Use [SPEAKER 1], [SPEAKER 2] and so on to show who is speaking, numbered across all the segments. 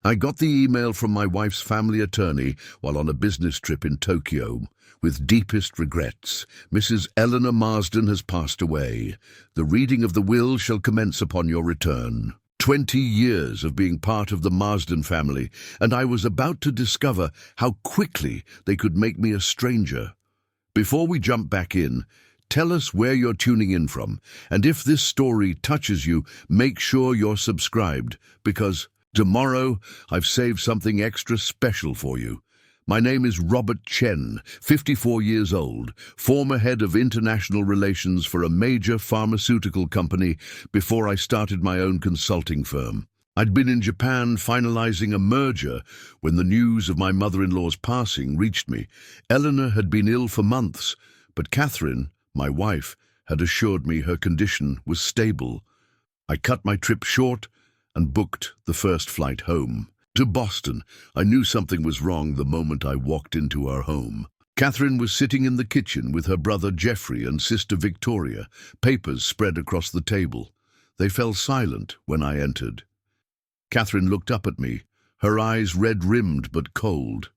[SPEAKER 1] I got the email from my wife's family attorney while on a business trip in Tokyo. With deepest regrets, Mrs. Eleanor Marsden has passed away. The reading of the will shall commence upon your return. 20 years of being part of the Marsden family, and I was about to discover how quickly they could make me a stranger. Before we jump back in, tell us where you're tuning in from, and if this story touches you, make sure you're subscribed, because tomorrow I've saved something extra special for you. My name is Robert Chen, 54 years old, former head of international relations for a major pharmaceutical company before I started my own consulting firm. I'd been in Japan finalizing a merger when the news of my mother-in-law's passing reached me. Eleanor had been ill for months, but Catherine, my wife, had assured me her condition was stable. I cut my trip short and booked the first flight home. To Boston. I knew something was wrong the moment I walked into our home. Catherine was sitting in the kitchen with her brother Geoffrey and sister Victoria, papers spread across the table. They fell silent when I entered. Catherine looked up at me, her eyes red-rimmed but cold.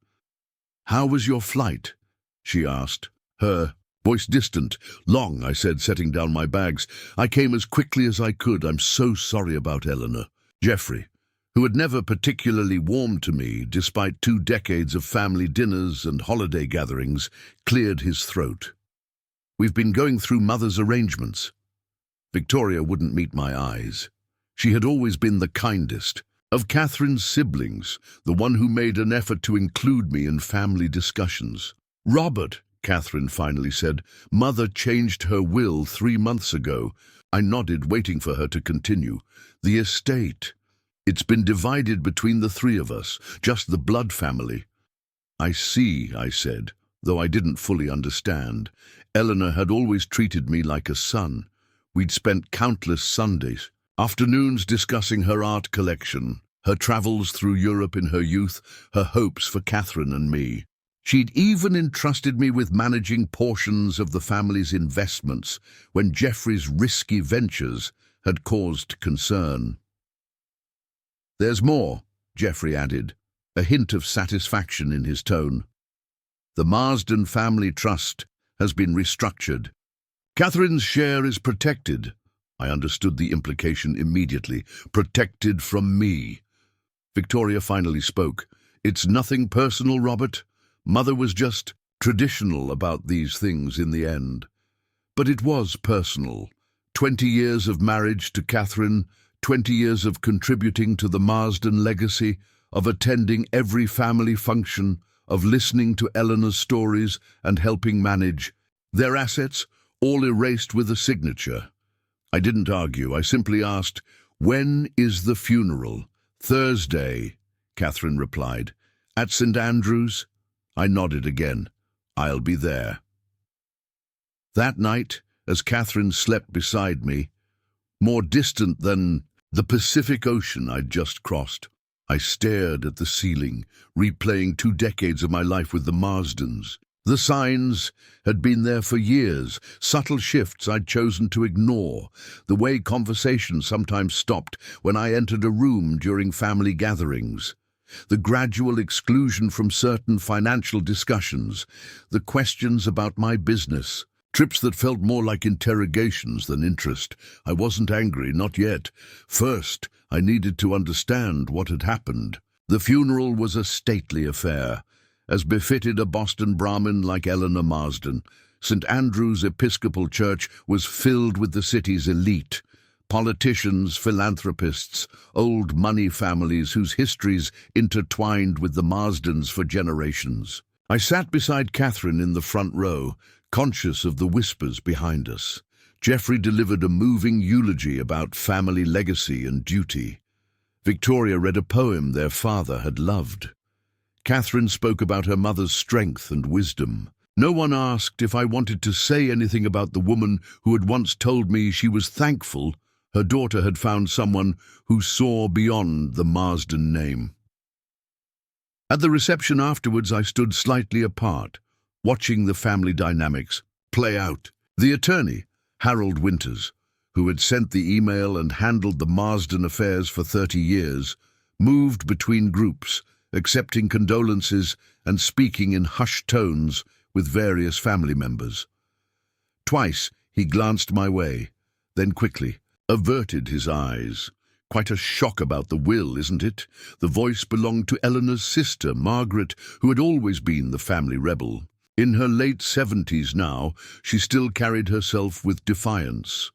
[SPEAKER 1] "How was your flight?" she asked, her voice distant. "Long," I said, setting down my bags. "I came as quickly as I could. I'm so sorry about Eleanor." Geoffrey, who had never particularly warmed to me despite 2 decades of family dinners and holiday gatherings, cleared his throat. "We've been going through mother's arrangements." Victoria wouldn't meet my eyes. She had always been the kindest. Of Catherine's siblings, the one who made an effort to include me in family discussions. "Robert," Catherine finally said, "Mother changed her will 3 months ago." I nodded, waiting for her to continue. "The estate. It's been divided between the 3 of us, just the blood family." "I see," I said, though I didn't fully understand. Eleanor had always treated me like a son. We'd spent countless Sundays, afternoons discussing her art collection, her travels through Europe in her youth, her hopes for Catherine and me. She'd even entrusted me with managing portions of the family's investments when Geoffrey's risky ventures had caused concern. "There's more," Geoffrey added, a hint of satisfaction in his tone. "The Marsden Family Trust has been restructured. Catherine's share is protected." I understood the implication immediately. Protected from me. Victoria finally spoke. "It's nothing personal, Robert. Mother was just traditional about these things in the end." But it was personal. 20 years of marriage to Catherine, 20 years of contributing to the Marsden legacy, of attending every family function, of listening to Eleanor's stories and helping manage their assets, all erased with a signature. I didn't argue. I simply asked, "When is the funeral?" "Thursday," Catherine replied. "At St. Andrew's?" I nodded again. "I'll be there." That night, as Catherine slept beside me, more distant than the Pacific Ocean I'd just crossed, I stared at the ceiling, replaying 2 decades of my life with the Marsdens. The signs had been there for years, subtle shifts I'd chosen to ignore, the way conversation sometimes stopped when I entered a room during family gatherings, the gradual exclusion from certain financial discussions, the questions about my business, trips that felt more like interrogations than interest. I wasn't angry, not yet. First, I needed to understand what had happened. The funeral was a stately affair, as befitted a Boston Brahmin like Eleanor Marsden. St. Andrew's Episcopal Church was filled with the city's elite, politicians, philanthropists, old money families whose histories intertwined with the Marsdens for generations. I sat beside Catherine in the front row, conscious of the whispers behind us. Geoffrey delivered a moving eulogy about family legacy and duty. Victoria read a poem their father had loved. Catherine spoke about her mother's strength and wisdom. No one asked if I wanted to say anything about the woman who had once told me she was thankful her daughter had found someone who saw beyond the Marsden name. At the reception afterwards, I stood slightly apart, watching the family dynamics play out. The attorney, Harold Winters, who had sent the email and handled the Marsden affairs for 30 years, moved between groups, accepting condolences and speaking in hushed tones with various family members. Twice he glanced my way, then quickly averted his eyes. Quite a shock about the will, isn't it? The voice belonged to Eleanor's sister, Margaret, who had always been the family rebel. In her late 70s now, she still carried herself with defiance.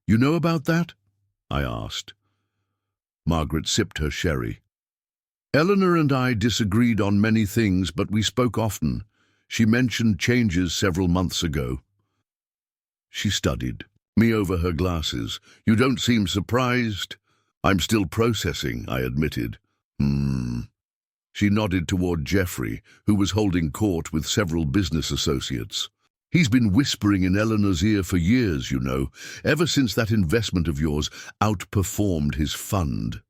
[SPEAKER 1] "You know about that?" I asked. Margaret sipped her sherry. "Eleanor and I disagreed on many things, but we spoke often. She mentioned changes several months ago." She studied me over her glasses. "You don't seem surprised." "I'm still processing," I admitted. She nodded toward Geoffrey, who was holding court with several business associates. "He's been whispering in Eleanor's ear for years, you know, ever since that investment of yours outperformed his fund."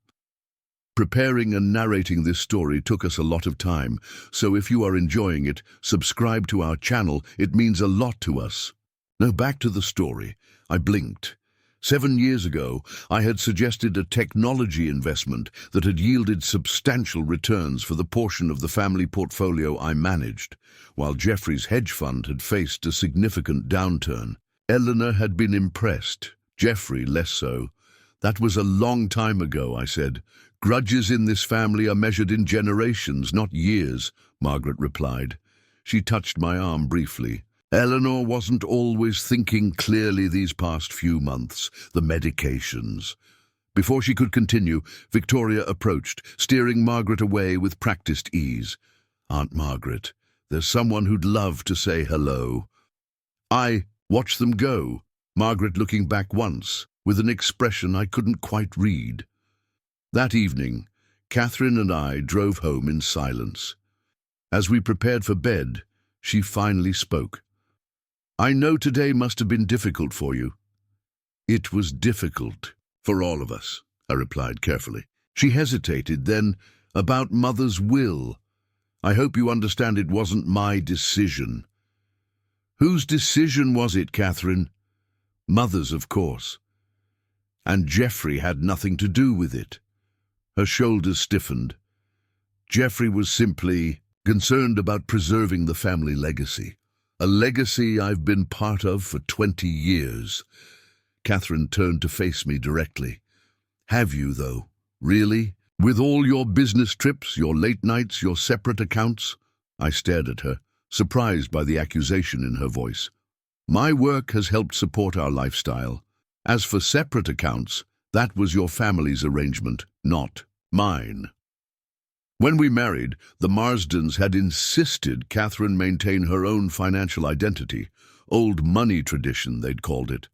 [SPEAKER 1] Preparing and narrating this story took us a lot of time, so if you are enjoying it, subscribe to our channel. It means a lot to us. Now back to the story. I blinked. 7 years ago, I had suggested a technology investment that had yielded substantial returns for the portion of the family portfolio I managed, while Geoffrey's hedge fund had faced a significant downturn. Eleanor had been impressed, Geoffrey less so. "That was a long time ago," I said. "Grudges in this family are measured in generations, not years," Margaret replied. She touched my arm briefly. "Eleanor wasn't always thinking clearly these past few months. The medications." Before she could continue, Victoria approached, steering Margaret away with practiced ease. "Aunt Margaret, there's someone who'd love to say hello." I watched them go, Margaret looking back once, with an expression I couldn't quite read. That evening, Catherine and I drove home in silence. As we prepared for bed, she finally spoke. "I know today must have been difficult for you." "It was difficult for all of us," I replied carefully. She hesitated, then, "About Mother's will. I hope you understand it wasn't my decision." "Whose decision was it, Catherine?" "Mother's, of course. And Geoffrey had nothing to do with it." Her shoulders stiffened. "Geoffrey was simply concerned about preserving the family legacy. A legacy I've been part of for 20 years. Catherine turned to face me directly. "Have you, though? Really? With all your business trips, your late nights, your separate accounts?" I stared at her, surprised by the accusation in her voice. "My work has helped support our lifestyle. As for separate accounts, that was your family's arrangement, not mine." When we married, the Marsdens had insisted Catherine maintain her own financial identity. Old money tradition, they'd called it.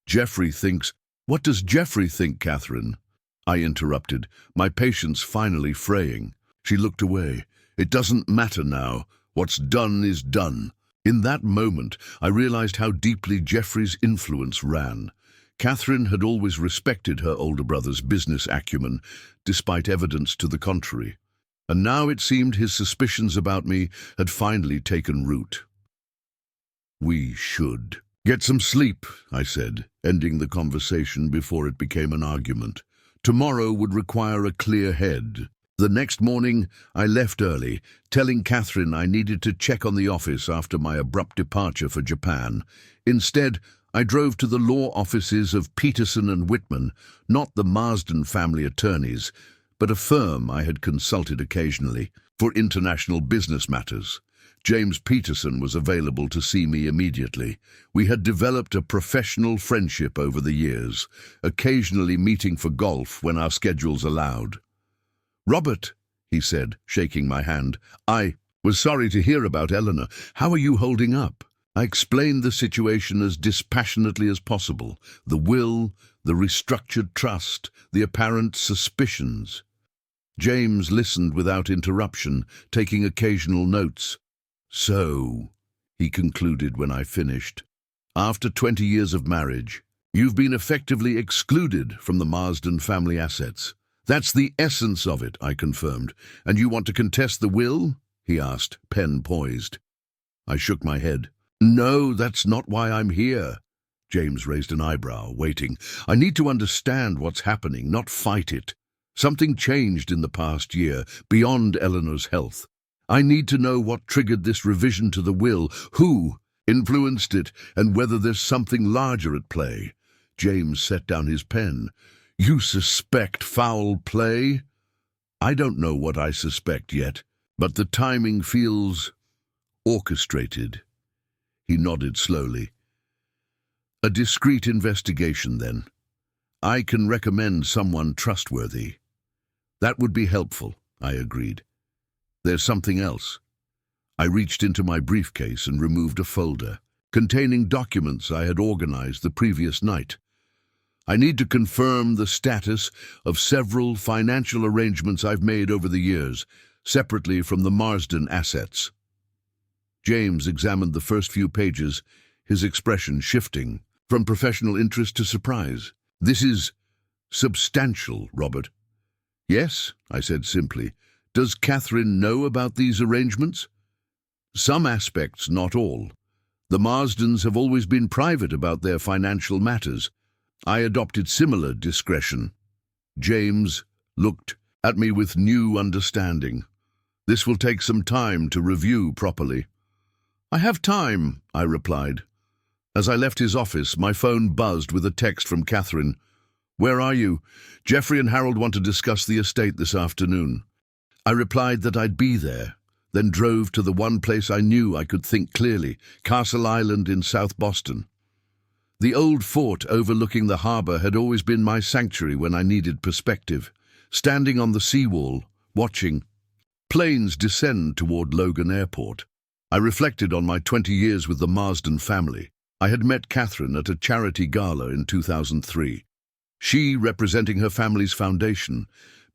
[SPEAKER 1] "Geoffrey thinks—" "What does Geoffrey think, Catherine?" I interrupted, my patience finally fraying. She looked away. "It doesn't matter now. What's done is done." In that moment, I realized how deeply Geoffrey's influence ran. Catherine had always respected her older brother's business acumen, despite evidence to the contrary. And now it seemed his suspicions about me had finally taken root. "We should get some sleep," I said, ending the conversation before it became an argument. "Tomorrow would require a clear head." The next morning, I left early, telling Catherine I needed to check on the office after my abrupt departure for Japan. Instead, I drove to the law offices of Peterson and Whitman, not the Marsden family attorneys, but a firm I had consulted occasionally for international business matters. James Peterson was available to see me immediately. We had developed a professional friendship over the years, occasionally meeting for golf when our schedules allowed. "Robert," he said, shaking my hand, "I was sorry to hear about Eleanor. How are you holding up?" I explained the situation as dispassionately as possible. The will, the restructured trust, the apparent suspicions. James listened without interruption, taking occasional notes. "So," he concluded when I finished, "after 20 years of marriage, you've been effectively excluded from the Marsden family assets." "That's the essence of it," I confirmed. "And you want to contest the will?" he asked, pen poised. I shook my head. "No, that's not why I'm here." James raised an eyebrow, waiting. "I need to understand what's happening, not fight it." Something changed in the past year, beyond Eleanor's health. I need to know what triggered this revision to the will, who influenced it, and whether there's something larger at play. James set down his pen. You suspect foul play? I don't know what I suspect yet, but the timing feels orchestrated. He nodded slowly. A discreet investigation, then. I can recommend someone trustworthy. That would be helpful, I agreed. There's something else. I reached into my briefcase and removed a folder containing documents I had organized the previous night. I need to confirm the status of several financial arrangements I've made over the years, separately from the Marsden assets. James examined the first few pages, his expression shifting from professional interest to surprise. This is substantial, Robert. Yes, I said simply. Does Catherine know about these arrangements? Some aspects, not all. The Marsdens have always been private about their financial matters. I adopted similar discretion. James looked at me with new understanding. This will take some time to review properly. I have time, I replied. As I left his office, my phone buzzed with a text from Catherine. Where are you? Geoffrey and Harold want to discuss the estate this afternoon. I replied that I'd be there, then drove to the one place I knew I could think clearly, Castle Island in South Boston. The old fort overlooking the harbour had always been my sanctuary when I needed perspective. Standing on the seawall, watching planes descend toward Logan Airport, I reflected on my 20 years with the Marsden family. I had met Catherine at a charity gala in 2003. She representing her family's foundation,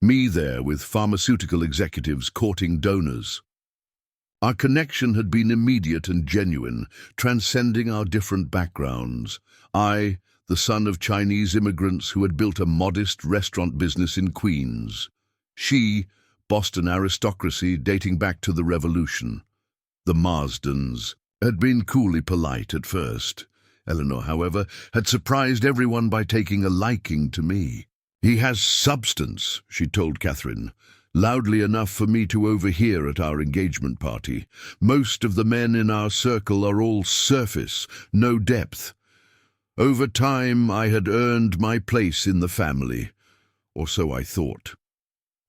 [SPEAKER 1] me there with pharmaceutical executives courting donors. Our connection had been immediate and genuine, transcending our different backgrounds. I, the son of Chinese immigrants who had built a modest restaurant business in Queens. She, Boston aristocracy dating back to the Revolution. The Marsdens had been coolly polite at first. Eleanor, however, had surprised everyone by taking a liking to me. He has substance, she told Catherine, loudly enough for me to overhear at our engagement party. Most of the men in our circle are all surface, no depth. Over time, I had earned my place in the family, or so I thought.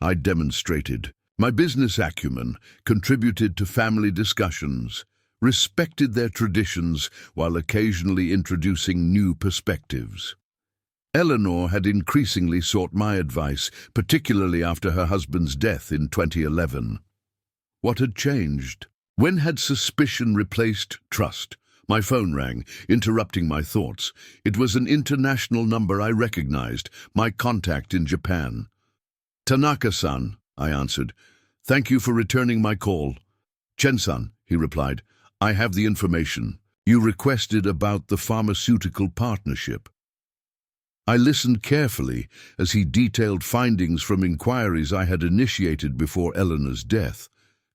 [SPEAKER 1] I demonstrated my business acumen, contributed to family discussions, respected their traditions while occasionally introducing new perspectives. Eleanor had increasingly sought my advice, particularly after her husband's death in 2011. What had changed? When had suspicion replaced trust? My phone rang, interrupting my thoughts. It was an international number I recognized, my contact in Japan. Tanaka-san, I answered. Thank you for returning my call. Chen-san, he replied. I have the information. You requested about the pharmaceutical partnership. I listened carefully as he detailed findings from inquiries I had initiated before Eleanor's death,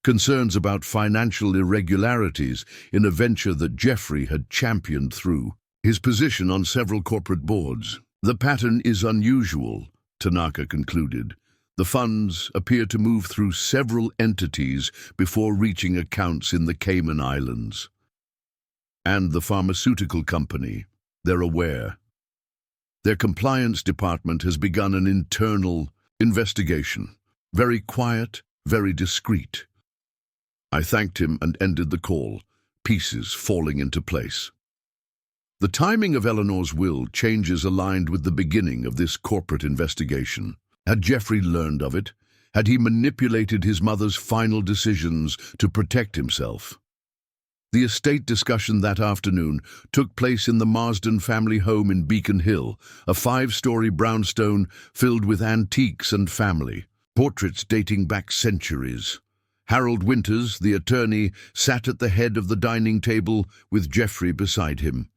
[SPEAKER 1] concerns about financial irregularities in a venture that Geoffrey had championed through his position on several corporate boards. The pattern is unusual, Tanaka concluded. The funds appear to move through several entities before reaching accounts in the Cayman Islands. And the pharmaceutical company, they're aware. Their compliance department has begun an internal investigation. Very quiet, very discreet. I thanked him and ended the call, pieces falling into place. The timing of Eleanor's will changes aligned with the beginning of this corporate investigation. Had Geoffrey learned of it? Had he manipulated his mother's final decisions to protect himself? The estate discussion that afternoon took place in the Marsden family home in Beacon Hill, a 5-story brownstone filled with antiques and family, portraits dating back centuries. Harold Winters, the attorney, sat at the head of the dining table with Geoffrey beside him.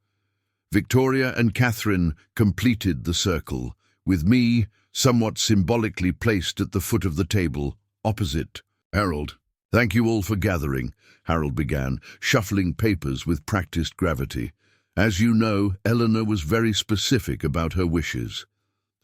[SPEAKER 1] Victoria and Catherine completed the circle, with me somewhat symbolically placed at the foot of the table, opposite Harold. Thank you all for gathering, Harold began, shuffling papers with practiced gravity. As you know, Eleanor was very specific about her wishes.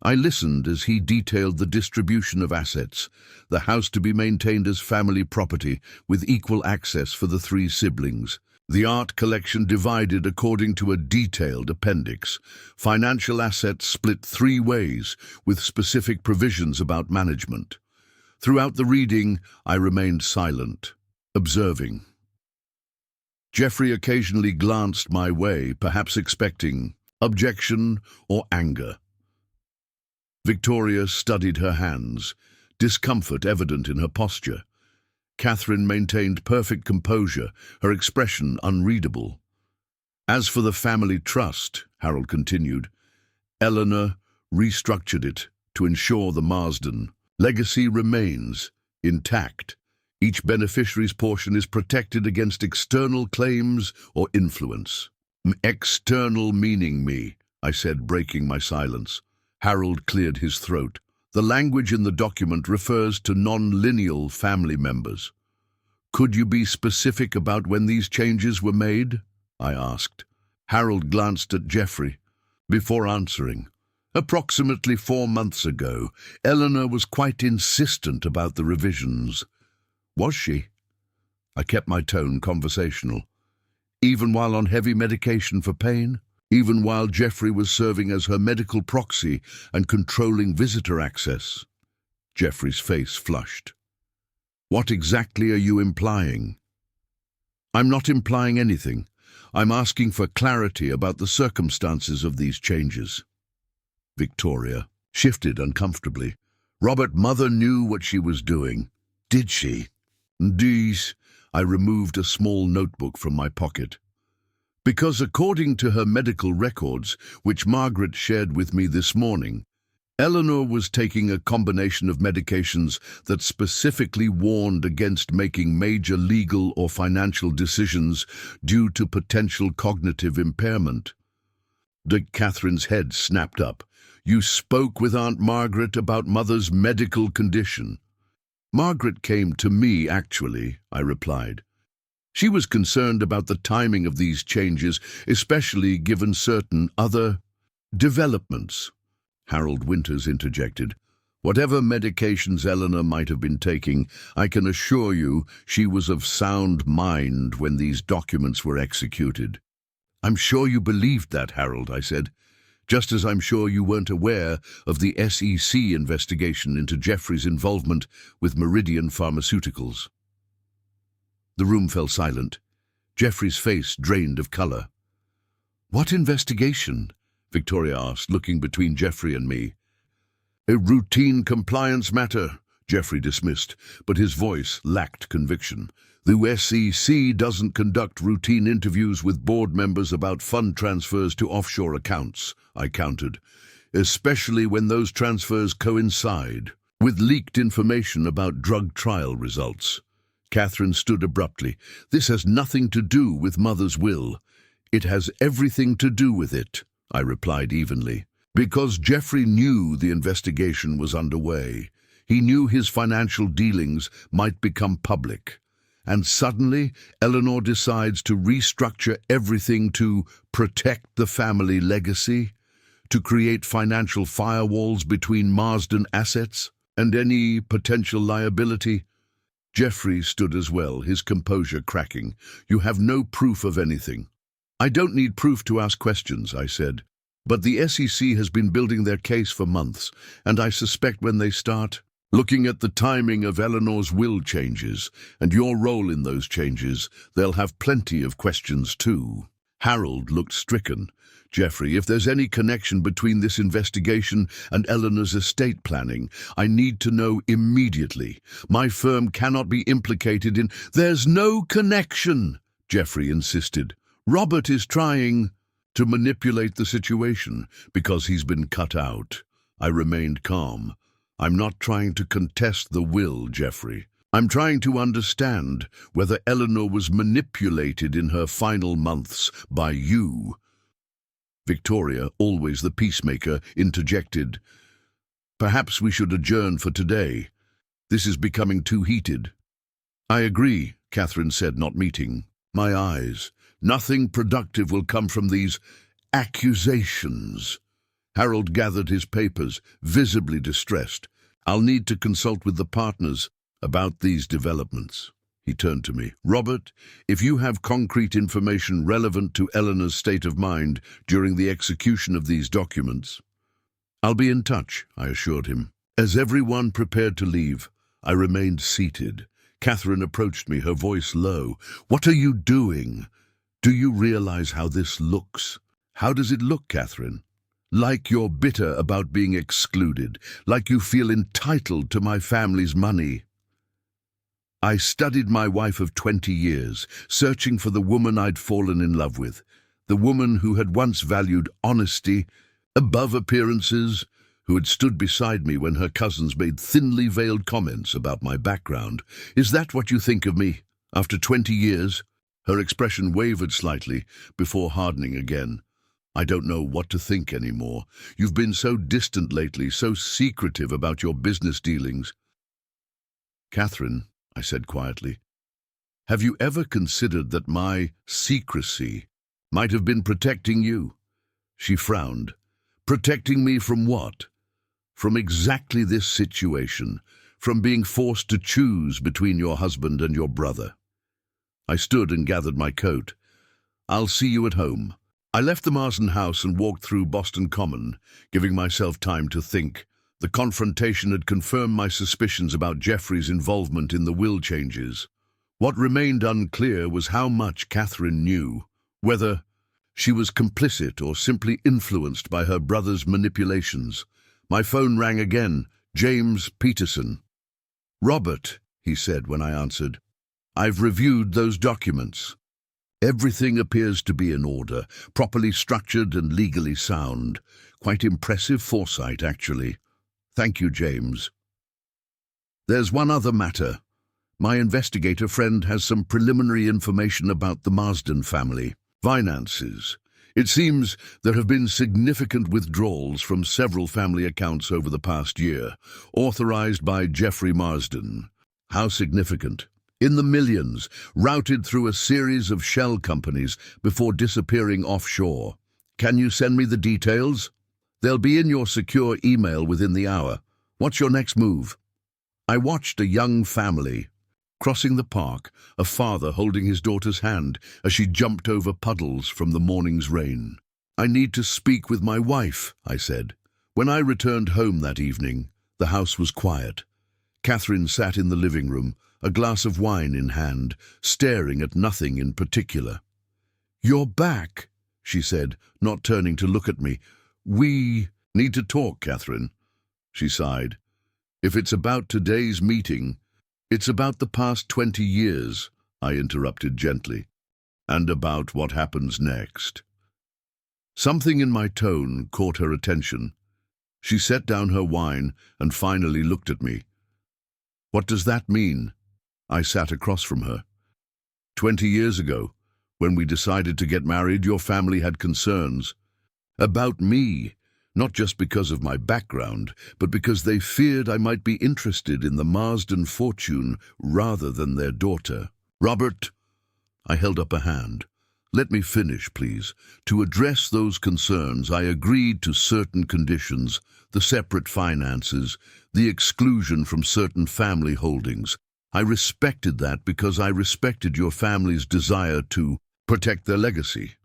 [SPEAKER 1] I listened as he detailed the distribution of assets, the house to be maintained as family property with equal access for the three siblings. The art collection divided according to a detailed appendix. Financial assets split three ways, with specific provisions about management. Throughout the reading, I remained silent, observing. Geoffrey occasionally glanced my way, perhaps expecting objection or anger. Victoria studied her hands, discomfort evident in her posture. Catherine maintained perfect composure, her expression unreadable. As for the family trust, Harold continued, Eleanor restructured it to ensure the Marsden legacy remains intact. Each beneficiary's portion is protected against external claims or influence. External meaning me, I said, breaking my silence. Harold cleared his throat. The language in the document refers to non-lineal family members. Could you be specific about when these changes were made? I asked. Harold glanced at Geoffrey. Before answering, approximately 4 months ago, Eleanor was quite insistent about the revisions. Was she? I kept my tone conversational. Even while on heavy medication for pain? Even while Geoffrey was serving as her medical proxy and controlling visitor access? Geoffrey's face flushed. What exactly are you implying? I'm not implying anything. I'm asking for clarity about the circumstances of these changes. Victoria shifted uncomfortably. Robert, mother knew what she was doing. Did she? These. I removed a small notebook from my pocket. Because according to her medical records, which Margaret shared with me this morning, Eleanor was taking a combination of medications that specifically warned against making major legal or financial decisions due to potential cognitive impairment. Catherine's head snapped up. You spoke with Aunt Margaret about Mother's medical condition. Margaret came to me, actually, I replied. She was concerned about the timing of these changes, especially given certain other developments. Harold Winters interjected. Whatever medications Eleanor might have been taking, I can assure you she was of sound mind when these documents were executed. I'm sure you believed that, Harold, I said, just as I'm sure you weren't aware of the SEC investigation into Geoffrey's involvement with Meridian Pharmaceuticals. The room fell silent. Geoffrey's face drained of colour. What investigation? Victoria asked, looking between Geoffrey and me. A routine compliance matter, Geoffrey dismissed, but his voice lacked conviction. The SEC doesn't conduct routine interviews with board members about fund transfers to offshore accounts, I countered, especially when those transfers coincide with leaked information about drug trial results. Catherine stood abruptly. This has nothing to do with Mother's will. It has everything to do with it, I replied evenly. Because Geoffrey knew the investigation was underway. He knew his financial dealings might become public. And suddenly, Eleanor decides to restructure everything to protect the family legacy, to create financial firewalls between Marsden assets and any potential liability. Geoffrey stood as well, his composure cracking. You have no proof of anything. I don't need proof to ask questions, I said. But the SEC has been building their case for months, and I suspect when they start looking at the timing of Eleanor's will changes and your role in those changes, they'll have plenty of questions too. Harold looked stricken. Geoffrey, if there's any connection between this investigation and Eleanor's estate planning, I need to know immediately. My firm cannot be implicated in— There's no connection, Geoffrey insisted. Robert is trying to manipulate the situation because he's been cut out. I remained calm. I'm not trying to contest the will, Geoffrey. I'm trying to understand whether Eleanor was manipulated in her final months by you. Victoria, always the peacemaker, interjected. Perhaps we should adjourn for today. This is becoming too heated. I agree, Catherine said, not meeting my eyes. Nothing productive will come from these accusations. Harold gathered his papers, visibly distressed. "I'll need to consult with the partners about these developments." He turned to me. "Robert, if you have concrete information relevant to Eleanor's state of mind during the execution of these documents—" "I'll be in touch," I assured him. As everyone prepared to leave, I remained seated. Catherine approached me, her voice low. "What are you doing? Do you realize how this looks?" "How does it look, Catherine?" "Like you're bitter about being excluded, like you feel entitled to my family's money." I studied my wife of 20 years, searching for the woman I'd fallen in love with, the woman who had once valued honesty above appearances, who had stood beside me when her cousins made thinly veiled comments about my background. "Is that what you think of me, after 20 years? Her expression wavered slightly, before hardening again. "I don't know what to think anymore. You've been so distant lately, so secretive about your business dealings." "Catherine," I said quietly, "have you ever considered that my secrecy might have been protecting you?" She frowned. "Protecting me from what?" "From exactly this situation, from being forced to choose between your husband and your brother." I stood and gathered my coat. "I'll see you at home." I left the Marsden house and walked through Boston Common, giving myself time to think. The confrontation had confirmed my suspicions about Geoffrey's involvement in the will changes. What remained unclear was how much Catherine knew, whether she was complicit or simply influenced by her brother's manipulations. My phone rang again. James Peterson. "Robert," he said when I answered, "I've reviewed those documents. Everything appears to be in order, properly structured and legally sound. Quite impressive foresight, actually. Thank you, James. There's one other matter. My investigator friend has some preliminary information about the Marsden family. Finances. It seems there have been significant withdrawals from several family accounts over the past year, authorized by Geoffrey Marsden. How significant? In the millions, routed through a series of shell companies before disappearing offshore. Can you send me the details? They'll be in your secure email within the hour. What's your next move?" I watched a young family crossing the park, a father holding his daughter's hand as she jumped over puddles from the morning's rain. "I need to speak with my wife," I said. When I returned home that evening, the house was quiet. Catherine sat in the living room, a glass of wine in hand, staring at nothing in particular. "You're back," she said, not turning to look at me. "We need to talk, Catherine," she sighed. "If it's about today's meeting—" "It's about the past 20 years, I interrupted gently, "and about what happens next." Something in my tone caught her attention. She set down her wine and finally looked at me. "What does that mean?" I sat across from her. 20 years ago, when we decided to get married, your family had concerns. About me, not just because of my background, but because they feared I might be interested in the Marsden fortune rather than their daughter. "Robert," I held up a hand. "Let me finish, please. To address those concerns, I agreed to certain conditions, the separate finances, the exclusion from certain family holdings. I respected that because I respected your family's desire to protect their legacy."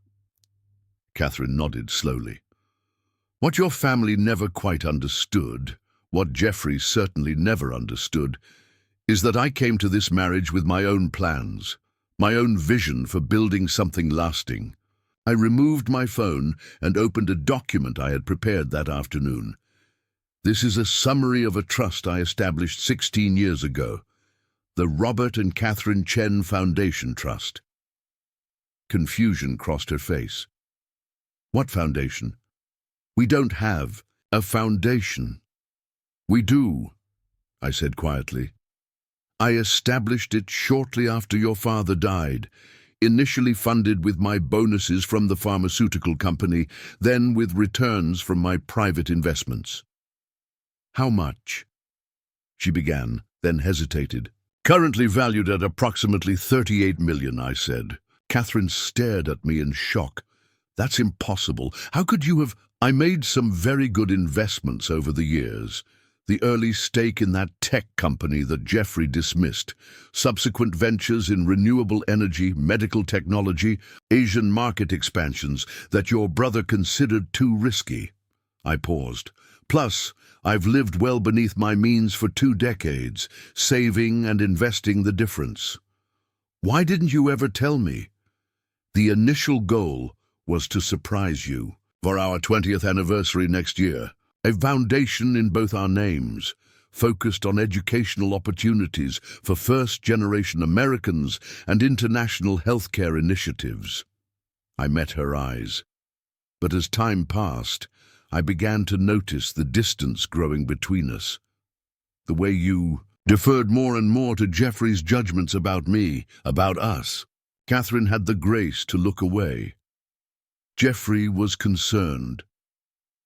[SPEAKER 1] Catherine nodded slowly. "What your family never quite understood, what Geoffrey certainly never understood, is that I came to this marriage with my own plans, my own vision for building something lasting." I removed my phone and opened a document I had prepared that afternoon. "This is a summary of a trust I established 16 years ago, the Robert and Catherine Chen Foundation Trust." Confusion crossed her face. "What foundation?" "We don't have a foundation." "We do," I said quietly. "I established it shortly after your father died, initially funded with my bonuses from the pharmaceutical company, then with returns from my private investments." "How much?" she began, then hesitated. "Currently valued at approximately 38 million, I said. Catherine stared at me in shock. "That's impossible. How could you have—" I made some very good investments over the years. The early stake in that tech company that Geoffrey dismissed, subsequent ventures in renewable energy, medical technology, Asian market expansions that your brother considered too risky. I paused. Plus, I've lived well beneath my means for 2 decades, saving and investing the difference. Why didn't you ever tell me? The initial goal was to surprise you. For our 20th anniversary next year, a foundation in both our names, focused on educational opportunities for first-generation Americans and international healthcare initiatives. I met her eyes. But as time passed, I began to notice the distance growing between us. The way you deferred more and more to Geoffrey's judgments about me, about us. Catherine had the grace to look away. Geoffrey was concerned.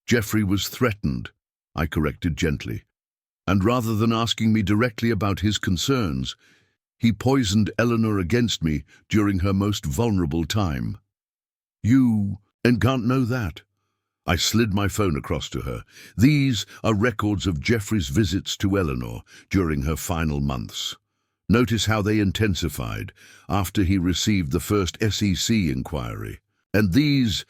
[SPEAKER 1] Geoffrey was threatened, I corrected gently. And rather than asking me directly about his concerns, he poisoned Eleanor against me during her most vulnerable time. You can't know that. I slid my phone across to her. These are records of Geoffrey's visits to Eleanor during her final months. Notice how they intensified after he received the first SEC inquiry. And these,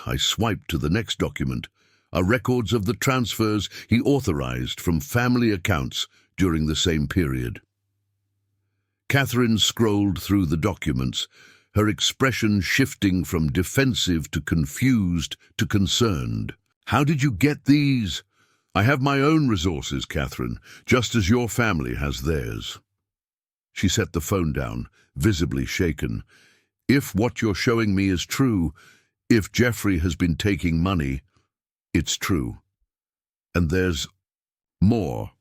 [SPEAKER 1] I swiped to the next document, are records of the transfers he authorized from family accounts during the same period. Catherine scrolled through the documents, her expression shifting from defensive to confused to concerned. How did you get these? I have my own resources, Catherine, just as your family has theirs. She set the phone down, visibly shaken. If what you're showing me is true, if Geoffrey has been taking money, it's true. And there's more.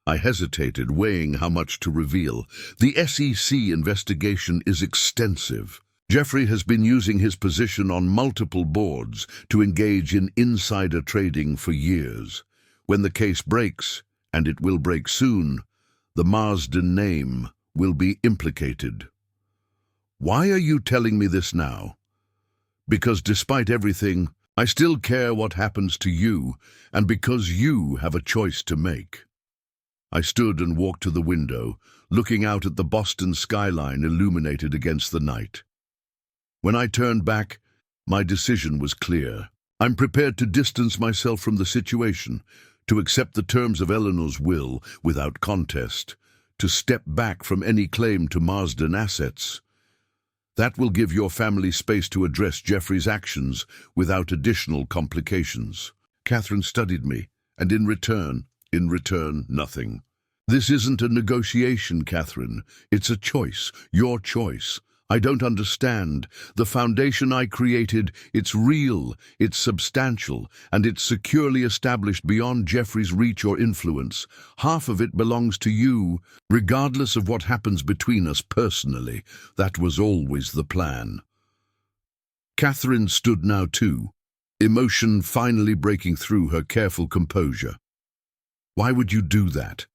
[SPEAKER 1] I hesitated, weighing how much to reveal. The SEC investigation is extensive. Geoffrey has been using his position on multiple boards to engage in insider trading for years. When the case breaks, and it will break soon, the Marsden name will be implicated. Why are you telling me this now? Because despite everything, I still care what happens to you, and because you have a choice to make. I stood and walked to the window, looking out at the Boston skyline illuminated against the night. When I turned back, my decision was clear. I'm prepared to distance myself from the situation, to accept the terms of Eleanor's will without contest, to step back from any claim to Marsden assets. That will give your family space to address Geoffrey's actions without additional complications. Catherine studied me, and in return, nothing. This isn't a negotiation, Catherine. It's a choice, your choice. I don't understand. The foundation I created, it's real, it's substantial, and it's securely established beyond Geoffrey's reach or influence. Half of it belongs to you, regardless of what happens between us personally. That was always the plan. Catherine stood now too, emotion finally breaking through her careful composure. Why would you do that?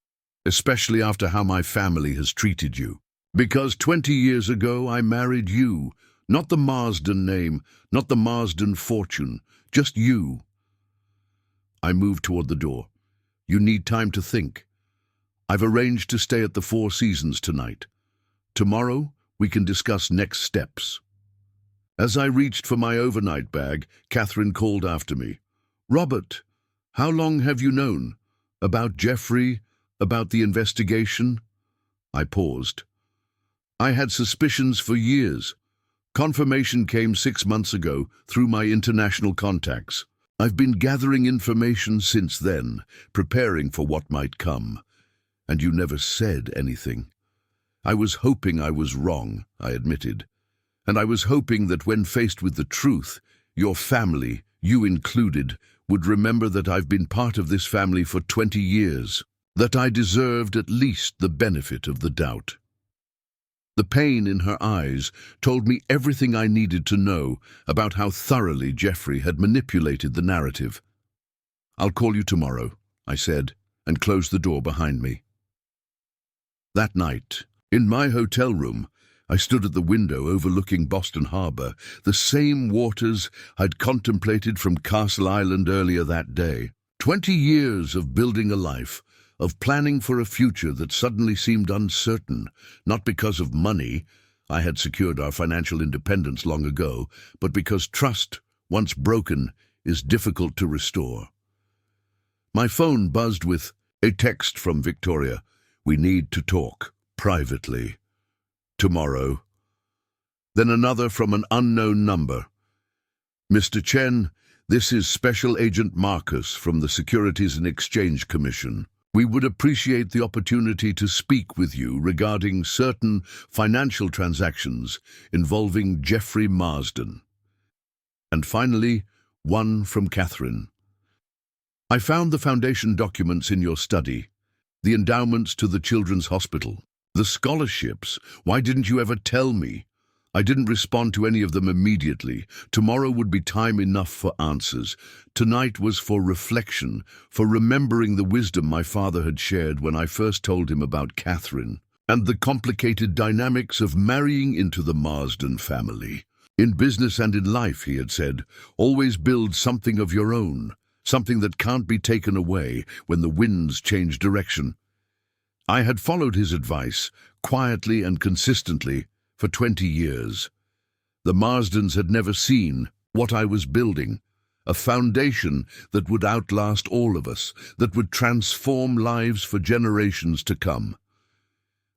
[SPEAKER 1] Especially after how my family has treated you. Because 20 years ago I married you, not the Marsden name, not the Marsden fortune, just you. I moved toward the door. You need time to think. I've arranged to stay at the Four Seasons tonight. Tomorrow we can discuss next steps. As I reached for my overnight bag, Catherine called after me. Robert, how long have you known? About Geoffrey? About the investigation? I paused. I had suspicions for years. Confirmation came 6 months ago through my international contacts. I've been gathering information since then, preparing for what might come. And you never said anything. I was hoping I was wrong, I admitted. And I was hoping that when faced with the truth, your family, you included, would remember that I've been part of this family for 20 years, that I deserved at least the benefit of the doubt. The pain in her eyes told me everything I needed to know about how thoroughly Geoffrey had manipulated the narrative. I'll call you tomorrow, I said, and closed the door behind me. That night, in my hotel room, I stood at the window overlooking Boston Harbor, the same waters I'd contemplated from Castle Island earlier that day. 20 years of building a life, of planning for a future that suddenly seemed uncertain, not because of money. I had secured our financial independence long ago, but because trust, once broken, is difficult to restore. My phone buzzed with a text from Victoria. "We need to talk, privately. Tomorrow." Then another from an unknown number. "Mr. Chen, this is Special Agent Marcus from the Securities and Exchange Commission. We would appreciate the opportunity to speak with you regarding certain financial transactions involving Geoffrey Marsden." And finally, one from Catherine. "I found the foundation documents in your study, the endowments to the Children's Hospital, the scholarships. Why didn't you ever tell me? I didn't respond to any of them immediately. Tomorrow would be time enough for answers. Tonight was for reflection, for remembering the wisdom my father had shared when I first told him about Catherine, and the complicated dynamics of marrying into the Marsden family. In business and in life," he had said, "always build something of your own, something that can't be taken away when the winds change direction." I had followed his advice, quietly and consistently, for 20 years. The Marsdens had never seen what I was building, a foundation that would outlast all of us, that would transform lives for generations to come.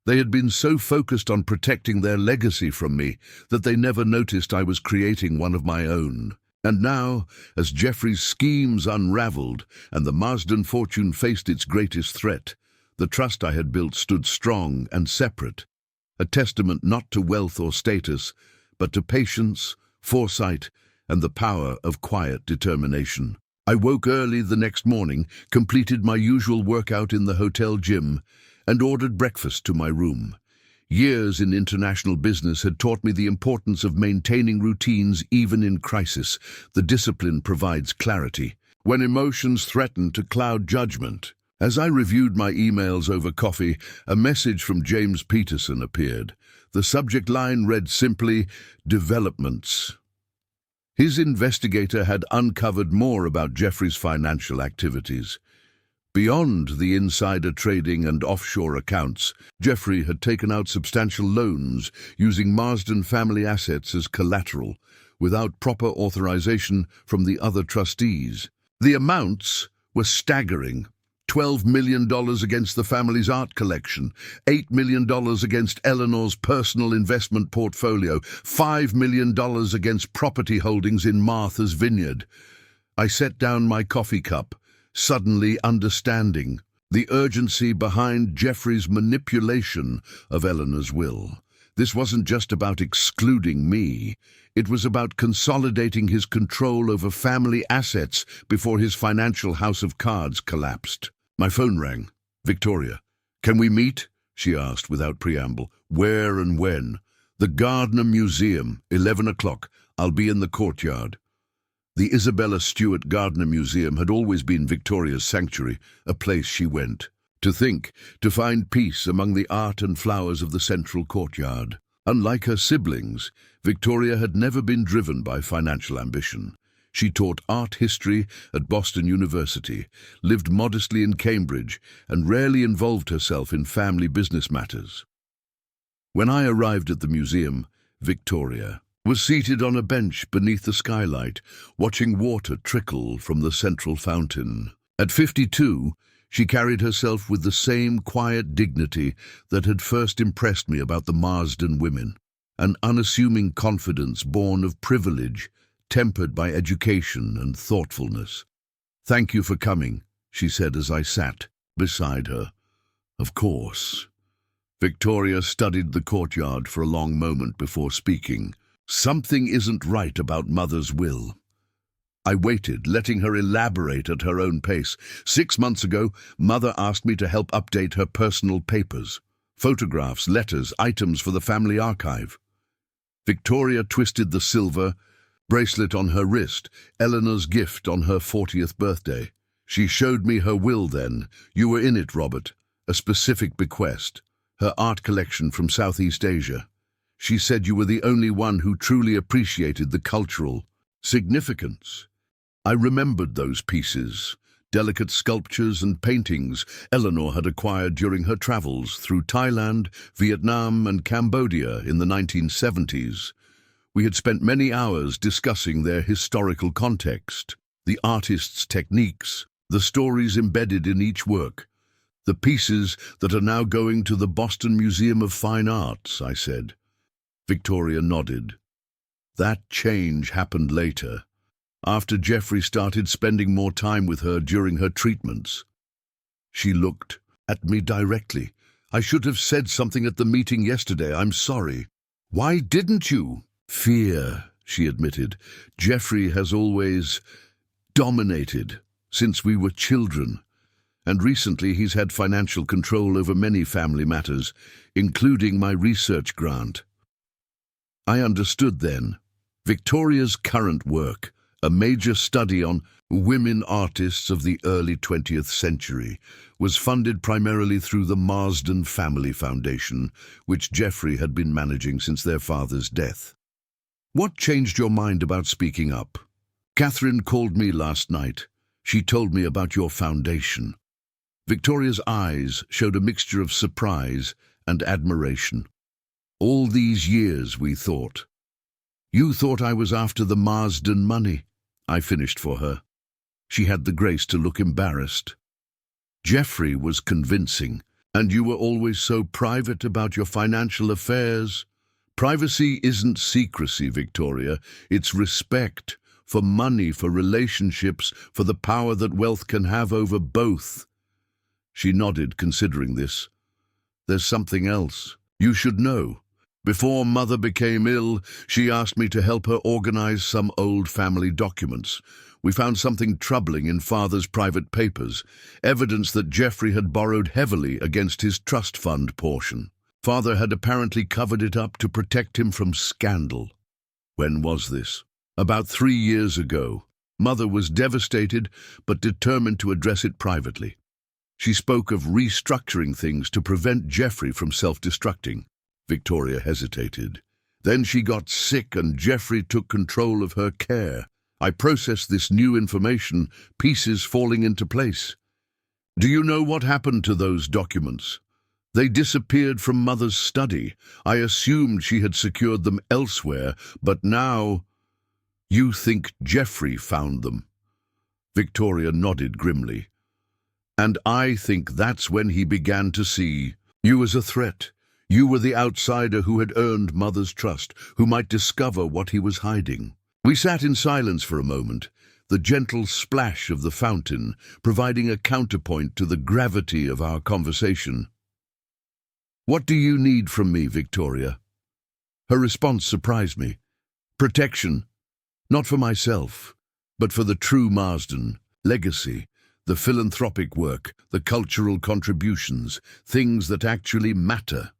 [SPEAKER 1] They had been so focused on protecting their legacy from me that they never noticed I was creating one of my own. And now, as Geoffrey's schemes unraveled and the Marsden fortune faced its greatest threat, the trust I had built stood strong and separate, a testament not to wealth or status, but to patience, foresight, and the power of quiet determination. I woke early the next morning, completed my usual workout in the hotel gym, and ordered breakfast to my room. Years in international business had taught me the importance of maintaining routines even in crisis. The discipline provides clarity when emotions threaten to cloud judgment. As I reviewed my emails over coffee, a message from James Peterson appeared. The subject line read simply, "Developments." His investigator had uncovered more about Geoffrey's financial activities. Beyond the insider trading and offshore accounts, Geoffrey had taken out substantial loans using Marsden family assets as collateral, without proper authorization from the other trustees. The amounts were staggering. $12 million against the family's art collection, $8 million against Eleanor's personal investment portfolio, $5 million against property holdings in Martha's vineyard. I set down my coffee cup, suddenly understanding the urgency behind Geoffrey's manipulation of Eleanor's will. This wasn't just about excluding me. It was about consolidating his control over family assets before his financial house of cards collapsed. My phone rang. "Victoria, can we meet?" she asked without preamble. "Where and when?" "The Gardner Museum, 11 o'clock. I'll be in the courtyard." The Isabella Stewart Gardner Museum had always been Victoria's sanctuary, a place she went to think, to find peace among the art and flowers of the central courtyard. Unlike her siblings, Victoria had never been driven by financial ambition. She taught art history at Boston University, lived modestly in Cambridge, and rarely involved herself in family business matters. When I arrived at the museum, Victoria was seated on a bench beneath the skylight, watching water trickle from the central fountain. At 52, she carried herself with the same quiet dignity that had first impressed me about the Marsden women, an unassuming confidence born of privilege, tempered by education and thoughtfulness. "Thank you for coming," she said as I sat beside her. "Of course." Victoria studied the courtyard for a long moment before speaking. "Something isn't right about Mother's will." I waited, letting her elaborate at her own pace. 6 months ago, Mother asked me to help update her personal papers. Photographs, letters, items for the family archive. Victoria twisted the silver bracelet on her wrist, Eleanor's gift on her 40th birthday. "She showed me her will then. You were in it, Robert. A specific bequest. Her art collection from Southeast Asia." She said you were the only one who truly appreciated the cultural significance. I remembered those pieces, delicate sculptures and paintings Eleanor had acquired during her travels through Thailand, Vietnam and Cambodia in the 1970s. We had spent many hours discussing their historical context, the artist's techniques, the stories embedded in each work. The pieces that are now going to the Boston Museum of Fine Arts, I said. Victoria nodded. That change happened later, after Geoffrey started spending more time with her during her treatments. She looked at me directly. I should have said something at the meeting yesterday. I'm sorry. Why didn't you? Fear, she admitted. Geoffrey has always dominated since we were children, and recently he's had financial control over many family matters, including my research grant. I understood then. Victoria's current work, a major study on women artists of the early 20th century, was funded primarily through the Marsden Family Foundation, which Geoffrey had been managing since their father's death. What changed your mind about speaking up? Catherine called me last night. She told me about your foundation. Victoria's eyes showed a mixture of surprise and admiration. All these years, we thought. You thought I was after the Marsden money, I finished for her. She had the grace to look embarrassed. Geoffrey was convincing, and you were always so private about your financial affairs. Privacy isn't secrecy, Victoria. It's respect for money, for relationships, for the power that wealth can have over both. She nodded, considering this. There's something else. You should know. Before Mother became ill, she asked me to help her organize some old family documents. We found something troubling in Father's private papers, evidence that Geoffrey had borrowed heavily against his trust fund portion. Father had apparently covered it up to protect him from scandal. When was this? About 3 years ago. Mother was devastated, but determined to address it privately. She spoke of restructuring things to prevent Geoffrey from self-destructing. Victoria hesitated. Then she got sick and Geoffrey took control of her care. I processed this new information, pieces falling into place. Do you know what happened to those documents? They disappeared from Mother's study. I assumed she had secured them elsewhere, but now you think Geoffrey found them. Victoria nodded grimly. And I think that's when he began to see you as a threat. You were the outsider who had earned Mother's trust, who might discover what he was hiding. We sat in silence for a moment, the gentle splash of the fountain providing a counterpoint to the gravity of our conversation. What do you need from me, Victoria? Her response surprised me. Protection, not for myself, but for the true Marsden, legacy, the philanthropic work, the cultural contributions, things that actually matter.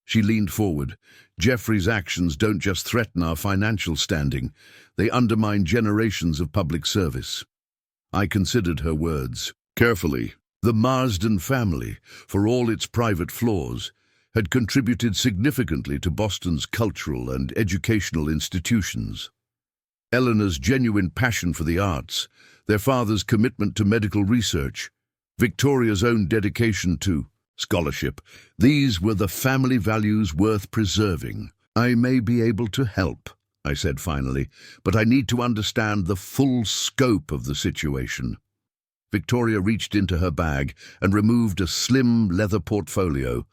[SPEAKER 1] She leaned forward. Geoffrey's actions don't just threaten our financial standing, they undermine generations of public service. I considered her words carefully. The Marsden family, for all its private flaws, had contributed significantly to Boston's cultural and educational institutions. Eleanor's genuine passion for the arts, their father's commitment to medical research, Victoria's own dedication to scholarship, these were the family values worth preserving. I may be able to help, I said finally, but I need to understand the full scope of the situation. Victoria reached into her bag and removed a slim leather portfolio.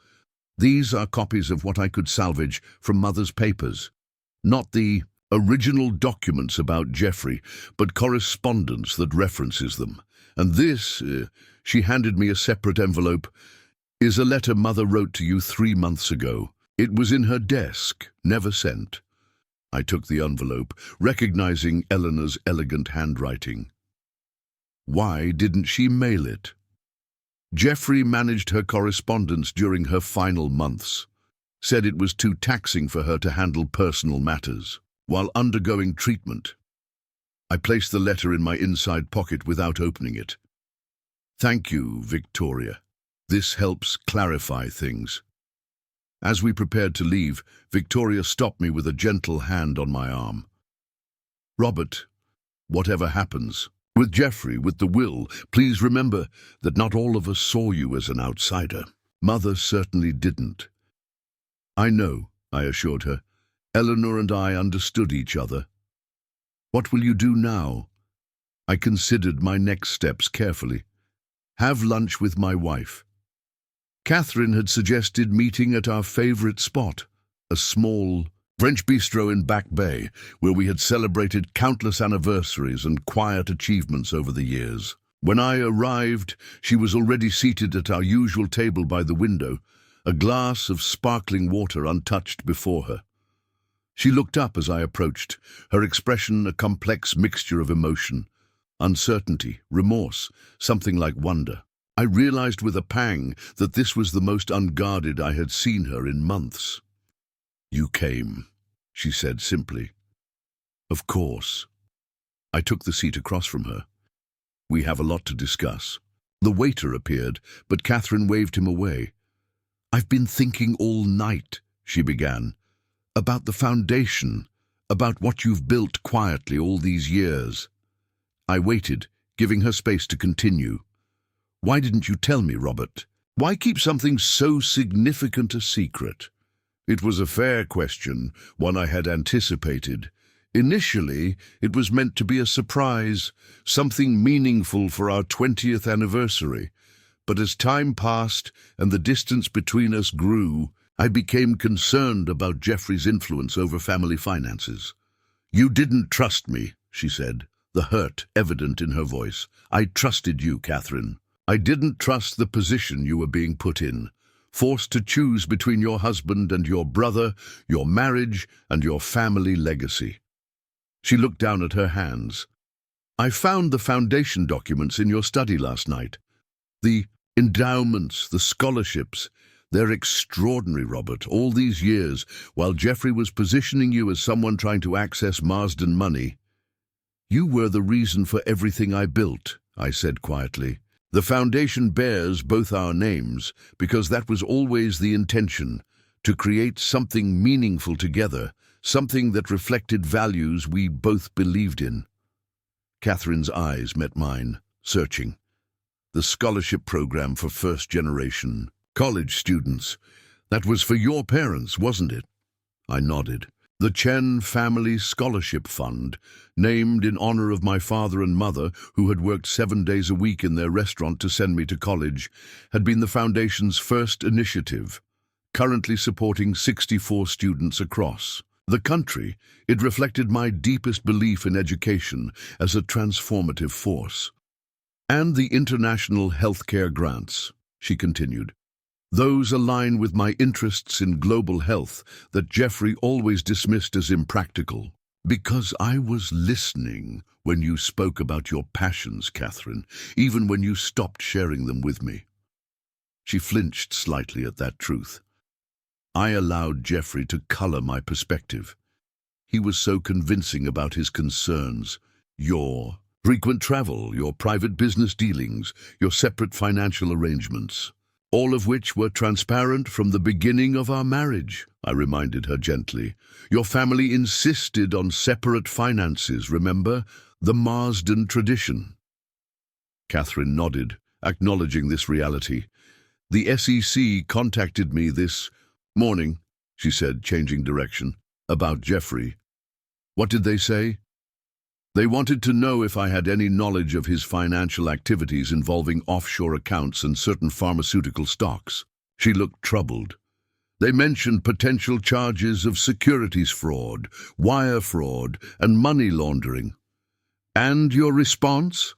[SPEAKER 1] These are copies of what I could salvage from Mother's papers. Not the original documents about Geoffrey, but correspondence that references them. And this, she handed me a separate envelope, is a letter Mother wrote to you 3 months ago. It was in her desk, never sent. I took the envelope, recognizing Eleanor's elegant handwriting. Why didn't she mail it? Geoffrey managed her correspondence during her final months, said it was too taxing for her to handle personal matters while undergoing treatment. I placed the letter in my inside pocket without opening it. Thank you, Victoria. This helps clarify things. As we prepared to leave, Victoria stopped me with a gentle hand on my arm. "Robert, whatever happens, with Geoffrey, with the will, please remember that not all of us saw you as an outsider. Mother certainly didn't." "I know," I assured her. "Eleanor and I understood each other." "What will you do now?" I considered my next steps carefully. "Have lunch with my wife." Catherine had suggested meeting at our favorite spot, a small French bistro in Back Bay, where we had celebrated countless anniversaries and quiet achievements over the years. When I arrived, she was already seated at our usual table by the window, a glass of sparkling water untouched before her. She looked up as I approached, her expression a complex mixture of emotion, uncertainty, remorse, something like wonder. I realized with a pang that this was the most unguarded I had seen her in months. "You came," she said simply. "Of course." I took the seat across from her. "We have a lot to discuss." The waiter appeared, but Catherine waved him away. "I've been thinking all night," she began, "about the foundation, about what you've built quietly all these years." I waited, giving her space to continue. "Why didn't you tell me, Robert? Why keep something so significant a secret?" It was a fair question, one I had anticipated. Initially, it was meant to be a surprise, something meaningful for our 20th anniversary. But as time passed and the distance between us grew, I became concerned about Geoffrey's influence over family finances. "You didn't trust me," she said, the hurt evident in her voice. "I trusted you, Catherine. I didn't trust the position you were being put in, forced to choose between your husband and your brother, your marriage and your family legacy." She looked down at her hands. "I found the foundation documents in your study last night. The endowments, the scholarships, they're extraordinary, Robert. All these years, while Geoffrey was positioning you as someone trying to access Marsden money, you were the reason for everything I built," I said quietly. "The foundation bears both our names because that was always the intention, to create something meaningful together, something that reflected values we both believed in." Catherine's eyes met mine, searching. "The scholarship program for first-generation college students. That was for your parents, wasn't it?" I nodded. "The Chen Family Scholarship Fund, named in honor of my father and mother, who had worked 7 days a week in their restaurant to send me to college, had been the Foundation's first initiative, currently supporting 64 students across the country. It reflected my deepest belief in education as a transformative force. And the international healthcare grants," she continued. "Those align with my interests in global health that Geoffrey always dismissed as impractical. Because I was listening when you spoke about your passions, Catherine, even when you stopped sharing them with me." She flinched slightly at that truth. I allowed Geoffrey to color my perspective. He was so convincing about his concerns. Your frequent travel, your private business dealings, your separate financial arrangements, all of which were transparent from the beginning of our marriage, I reminded her gently. Your family insisted on separate finances, remember? The Marsden tradition. Catherine nodded, acknowledging this reality. "The SEC contacted me this morning," she said, changing direction, "about Geoffrey." "What did they say?" "They wanted to know if I had any knowledge of his financial activities involving offshore accounts and certain pharmaceutical stocks." She looked troubled. "They mentioned potential charges of securities fraud, wire fraud, and money laundering." "And your response?"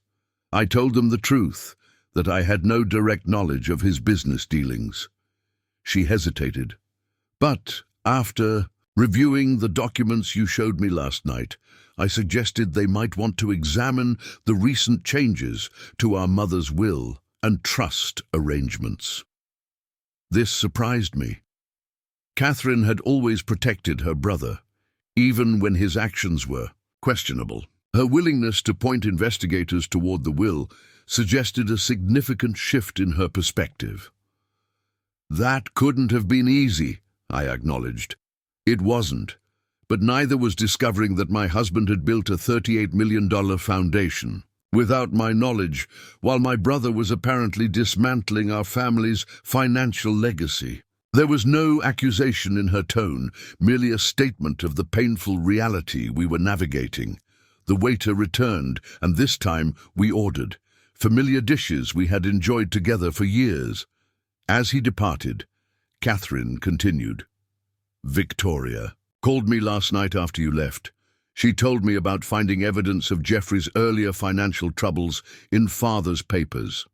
[SPEAKER 1] I told them the truth, that I had no direct knowledge of his business dealings. She hesitated. "But after reviewing the documents you showed me last night, I suggested they might want to examine the recent changes to our mother's will and trust arrangements." This surprised me. Catherine had always protected her brother, even when his actions were questionable. Her willingness to point investigators toward the will suggested a significant shift in her perspective. "That couldn't have been easy," I acknowledged. It wasn't, but neither was discovering that my husband had built a $38 million foundation. Without my knowledge, while my brother was apparently dismantling our family's financial legacy. There was no accusation in her tone, merely a statement of the painful reality we were navigating. The waiter returned, and this time we ordered familiar dishes we had enjoyed together for years. As he departed, Catherine continued. Victoria called me last night after you left. She told me about finding evidence of Geoffrey's earlier financial troubles in father's papers.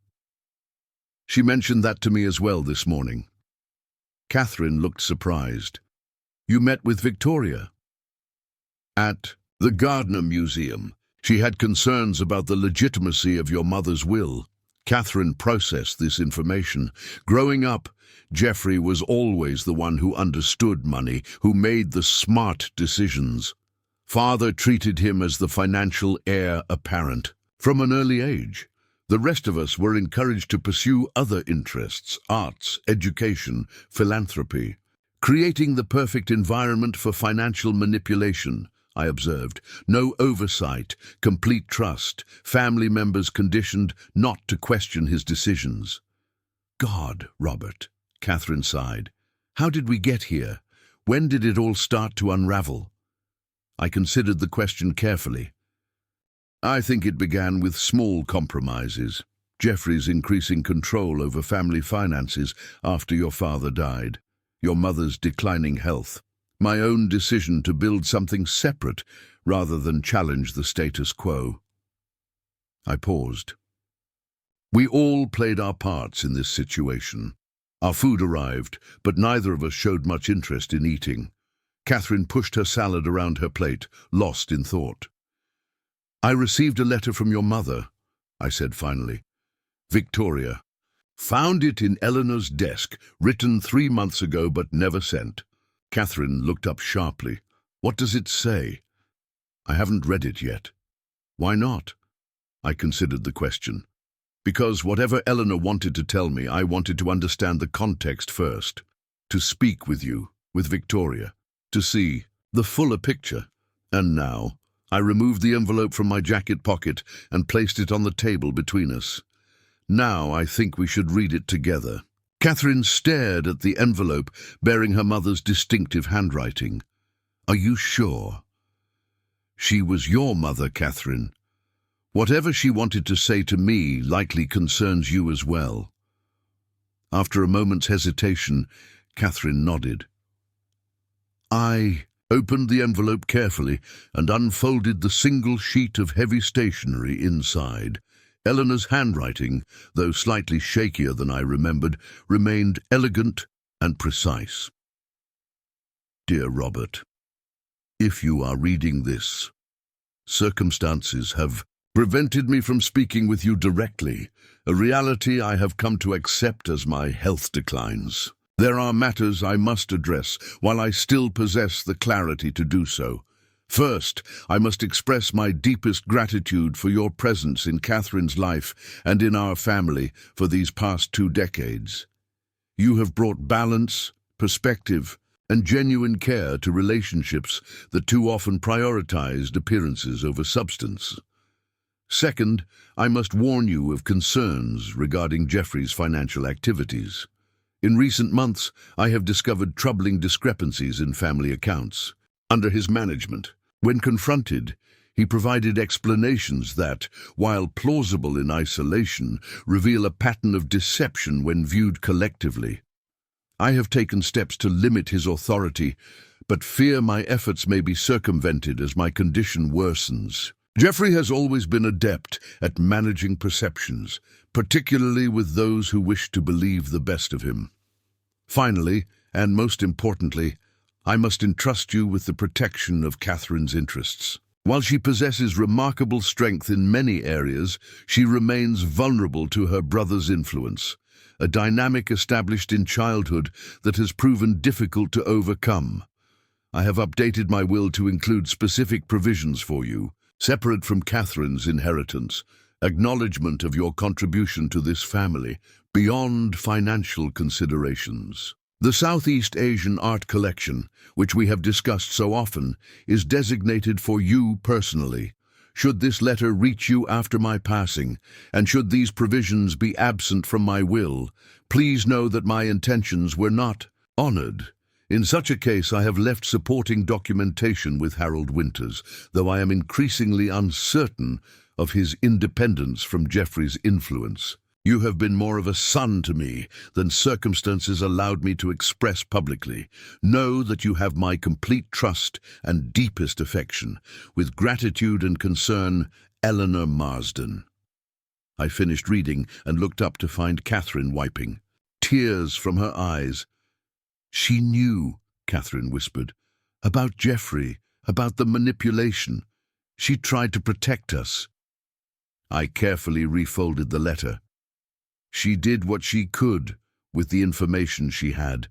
[SPEAKER 1] She mentioned that to me as well this morning. Catherine looked surprised. You met with Victoria? At the Gardner Museum. She had concerns about the legitimacy of your mother's will. Catherine processed this information. Growing up, Geoffrey was always the one who understood money, who made the smart decisions. Father treated him as the financial heir apparent. From an early age, the rest of us were encouraged to pursue other interests, arts, education, philanthropy. Creating the perfect environment for financial manipulation, I observed. No oversight, complete trust, family members conditioned not to question his decisions. God, Robert, Catherine sighed. How did we get here? When did it all start to unravel? I considered the question carefully. I think it began with small compromises. Geoffrey's increasing control over family finances after your father died, your mother's declining health, my own decision to build something separate rather than challenge the status quo. I paused. We all played our parts in this situation. Our food arrived, but neither of us showed much interest in eating. Catherine pushed her salad around her plate, lost in thought. I received a letter from your mother, I said finally. Victoria. Found it in Eleanor's desk, written 3 months ago but never sent. Catherine looked up sharply. What does it say? I haven't read it yet. Why not? I considered the question. Because whatever Eleanor wanted to tell me, I wanted to understand the context first. To speak with you, with Victoria. To see the fuller picture. And now, I removed the envelope from my jacket pocket and placed it on the table between us. Now I think we should read it together. Catherine stared at the envelope bearing her mother's distinctive handwriting. Are you sure? She was your mother, Catherine. Whatever she wanted to say to me likely concerns you as well. After a moment's hesitation, Catherine nodded. I opened the envelope carefully and unfolded the single sheet of heavy stationery inside. Eleanor's handwriting, though slightly shakier than I remembered, remained elegant and precise. Dear Robert, if you are reading this, circumstances have prevented me from speaking with you directly, a reality I have come to accept as my health declines. There are matters I must address while I still possess the clarity to do so. First, I must express my deepest gratitude for your presence in Catherine's life and in our family for these past 2 decades. You have brought balance, perspective, and genuine care to relationships that too often prioritized appearances over substance. Second, I must warn you of concerns regarding Geoffrey's financial activities. In recent months, I have discovered troubling discrepancies in family accounts. Under his management, when confronted, he provided explanations that, while plausible in isolation, reveal a pattern of deception when viewed collectively. I have taken steps to limit his authority, but fear my efforts may be circumvented as my condition worsens. Geoffrey has always been adept at managing perceptions, particularly with those who wish to believe the best of him. Finally, and most importantly, I must entrust you with the protection of Catherine's interests. While she possesses remarkable strength in many areas, she remains vulnerable to her brother's influence, a dynamic established in childhood that has proven difficult to overcome. I have updated my will to include specific provisions for you, separate from Catherine's inheritance, acknowledgement of your contribution to this family, beyond financial considerations. The Southeast Asian art collection, which we have discussed so often, is designated for you personally. Should this letter reach you after my passing, and should these provisions be absent from my will, please know that my intentions were not honored. In such a case, I have left supporting documentation with Harold Winters, though I am increasingly uncertain of his independence from Geoffrey's influence. You have been more of a son to me than circumstances allowed me to express publicly. Know that you have my complete trust and deepest affection. With gratitude and concern, Eleanor Marsden. I finished reading and looked up to find Catherine wiping tears from her eyes. She knew, Catherine whispered, about Geoffrey, about the manipulation. She tried to protect us. I carefully refolded the letter. She did what she could with the information she had.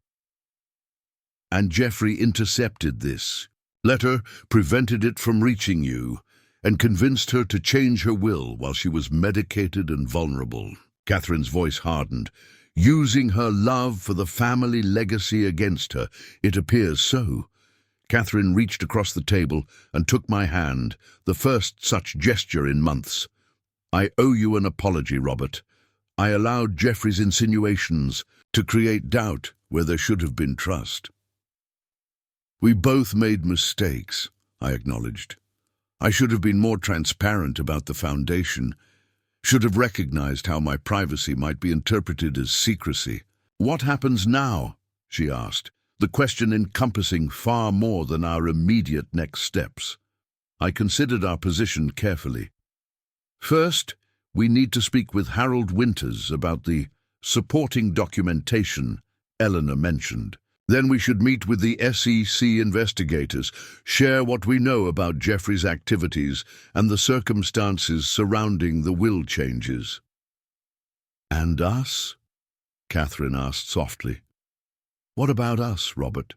[SPEAKER 1] And Geoffrey intercepted this letter, prevented it from reaching you, and convinced her to change her will while she was medicated and vulnerable. Catherine's voice hardened. Using her love for the family legacy against her, it appears so. Catherine reached across the table and took my hand, the first such gesture in months. I owe you an apology, Robert. I allowed Geoffrey's insinuations to create doubt where there should have been trust. We both made mistakes, I acknowledged. I should have been more transparent about the foundation, should have recognized how my privacy might be interpreted as secrecy. What happens now? She asked, the question encompassing far more than our immediate next steps. I considered our position carefully. First, we need to speak with Harold Winters about the supporting documentation Eleanor mentioned. Then we should meet with the SEC investigators, share what we know about Geoffrey's activities and the circumstances surrounding the will changes. And us? Catherine asked softly. What about us, Robert?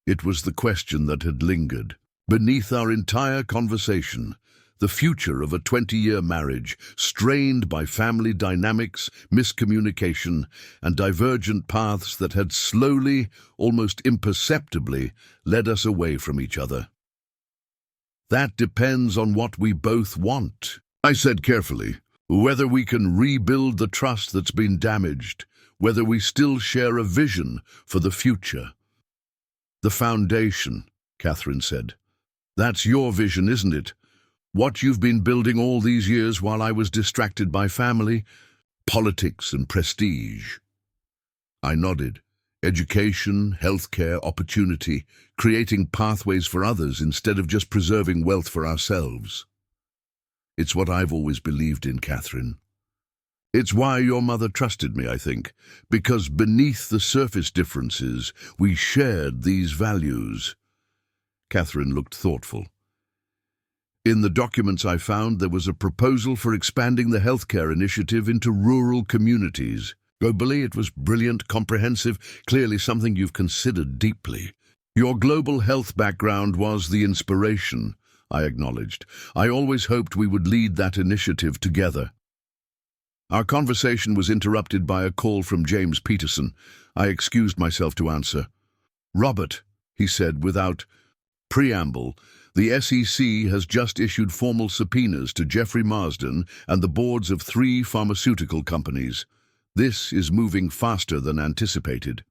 [SPEAKER 1] It was the question that had lingered beneath our entire conversation. The future of a 20-year marriage, strained by family dynamics, miscommunication, and divergent paths that had slowly, almost imperceptibly, led us away from each other. That depends on what we both want, I said carefully. Whether we can rebuild the trust that's been damaged, whether we still share a vision for the future. The foundation, Catherine said. That's your vision, isn't it? What you've been building all these years while I was distracted by family, politics and prestige. I nodded. Education, healthcare, opportunity, creating pathways for others instead of just preserving wealth for ourselves. It's what I've always believed in, Catherine. It's why your mother trusted me, I think, because beneath the surface differences, we shared these values. Catherine looked thoughtful. In the documents I found, there was a proposal for expanding the healthcare initiative into rural communities. Globally, it was brilliant, comprehensive, clearly something you've considered deeply. Your global health background was the inspiration, I acknowledged. I always hoped we would lead that initiative together. Our conversation was interrupted by a call from James Peterson. I excused myself to answer. Robert, he said without preamble, the SEC has just issued formal subpoenas to Geoffrey Marsden and the boards of 3 pharmaceutical companies. This is moving faster than anticipated.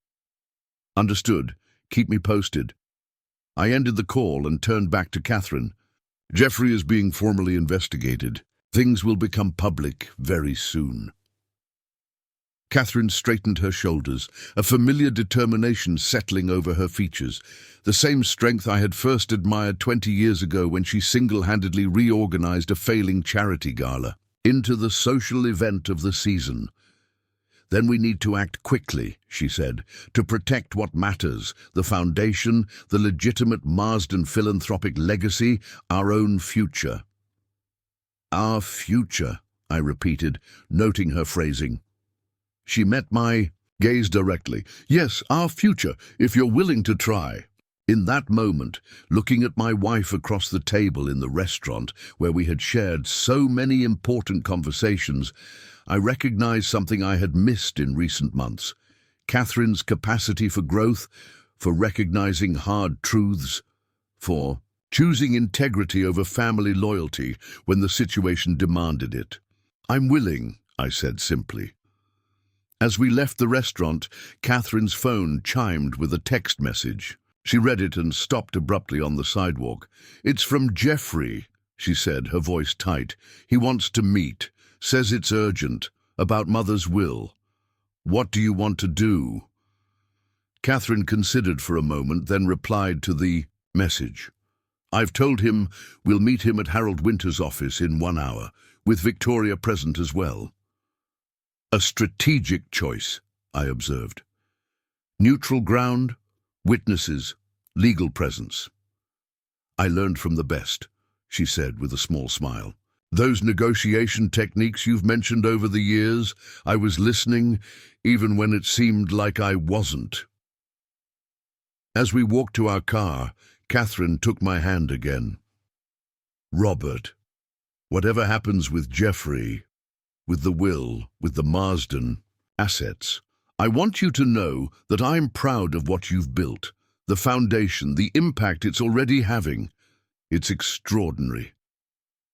[SPEAKER 1] Understood. Keep me posted. I ended the call and turned back to Catherine. Geoffrey is being formally investigated. Things will become public very soon. Catherine straightened her shoulders, a familiar determination settling over her features, the same strength I had first admired 20 years ago when she single-handedly reorganized a failing charity gala into the social event of the season. Then we need to act quickly, she said, to protect what matters, the foundation, the legitimate Marsden philanthropic legacy, our own future. Our future, I repeated, noting her phrasing. She met my gaze directly. Yes, our future, if you're willing to try. In that moment, looking at my wife across the table in the restaurant where we had shared so many important conversations, I recognized something I had missed in recent months. Catherine's capacity for growth, for recognizing hard truths, for choosing integrity over family loyalty when the situation demanded it. "I'm willing," I said simply. As we left the restaurant, Catherine's phone chimed with a text message. She read it and stopped abruptly on the sidewalk. "It's from Geoffrey," she said, her voice tight. "He wants to meet, says it's urgent, about Mother's will. What do you want to do?" Catherine considered for a moment, then replied to the message. "I've told him we'll meet him at Harold Winter's office in 1 hour, with Victoria present as well." "A strategic choice," I observed. "Neutral ground, witnesses, legal presence." "I learned from the best," she said with a small smile. "Those negotiation techniques you've mentioned over the years, I was listening, even when it seemed like I wasn't." As we walked to our car, Catherine took my hand again. "Robert, whatever happens with Geoffrey, with the will, with the Marsden assets, I want you to know that I'm proud of what you've built, the foundation, the impact it's already having. It's extraordinary.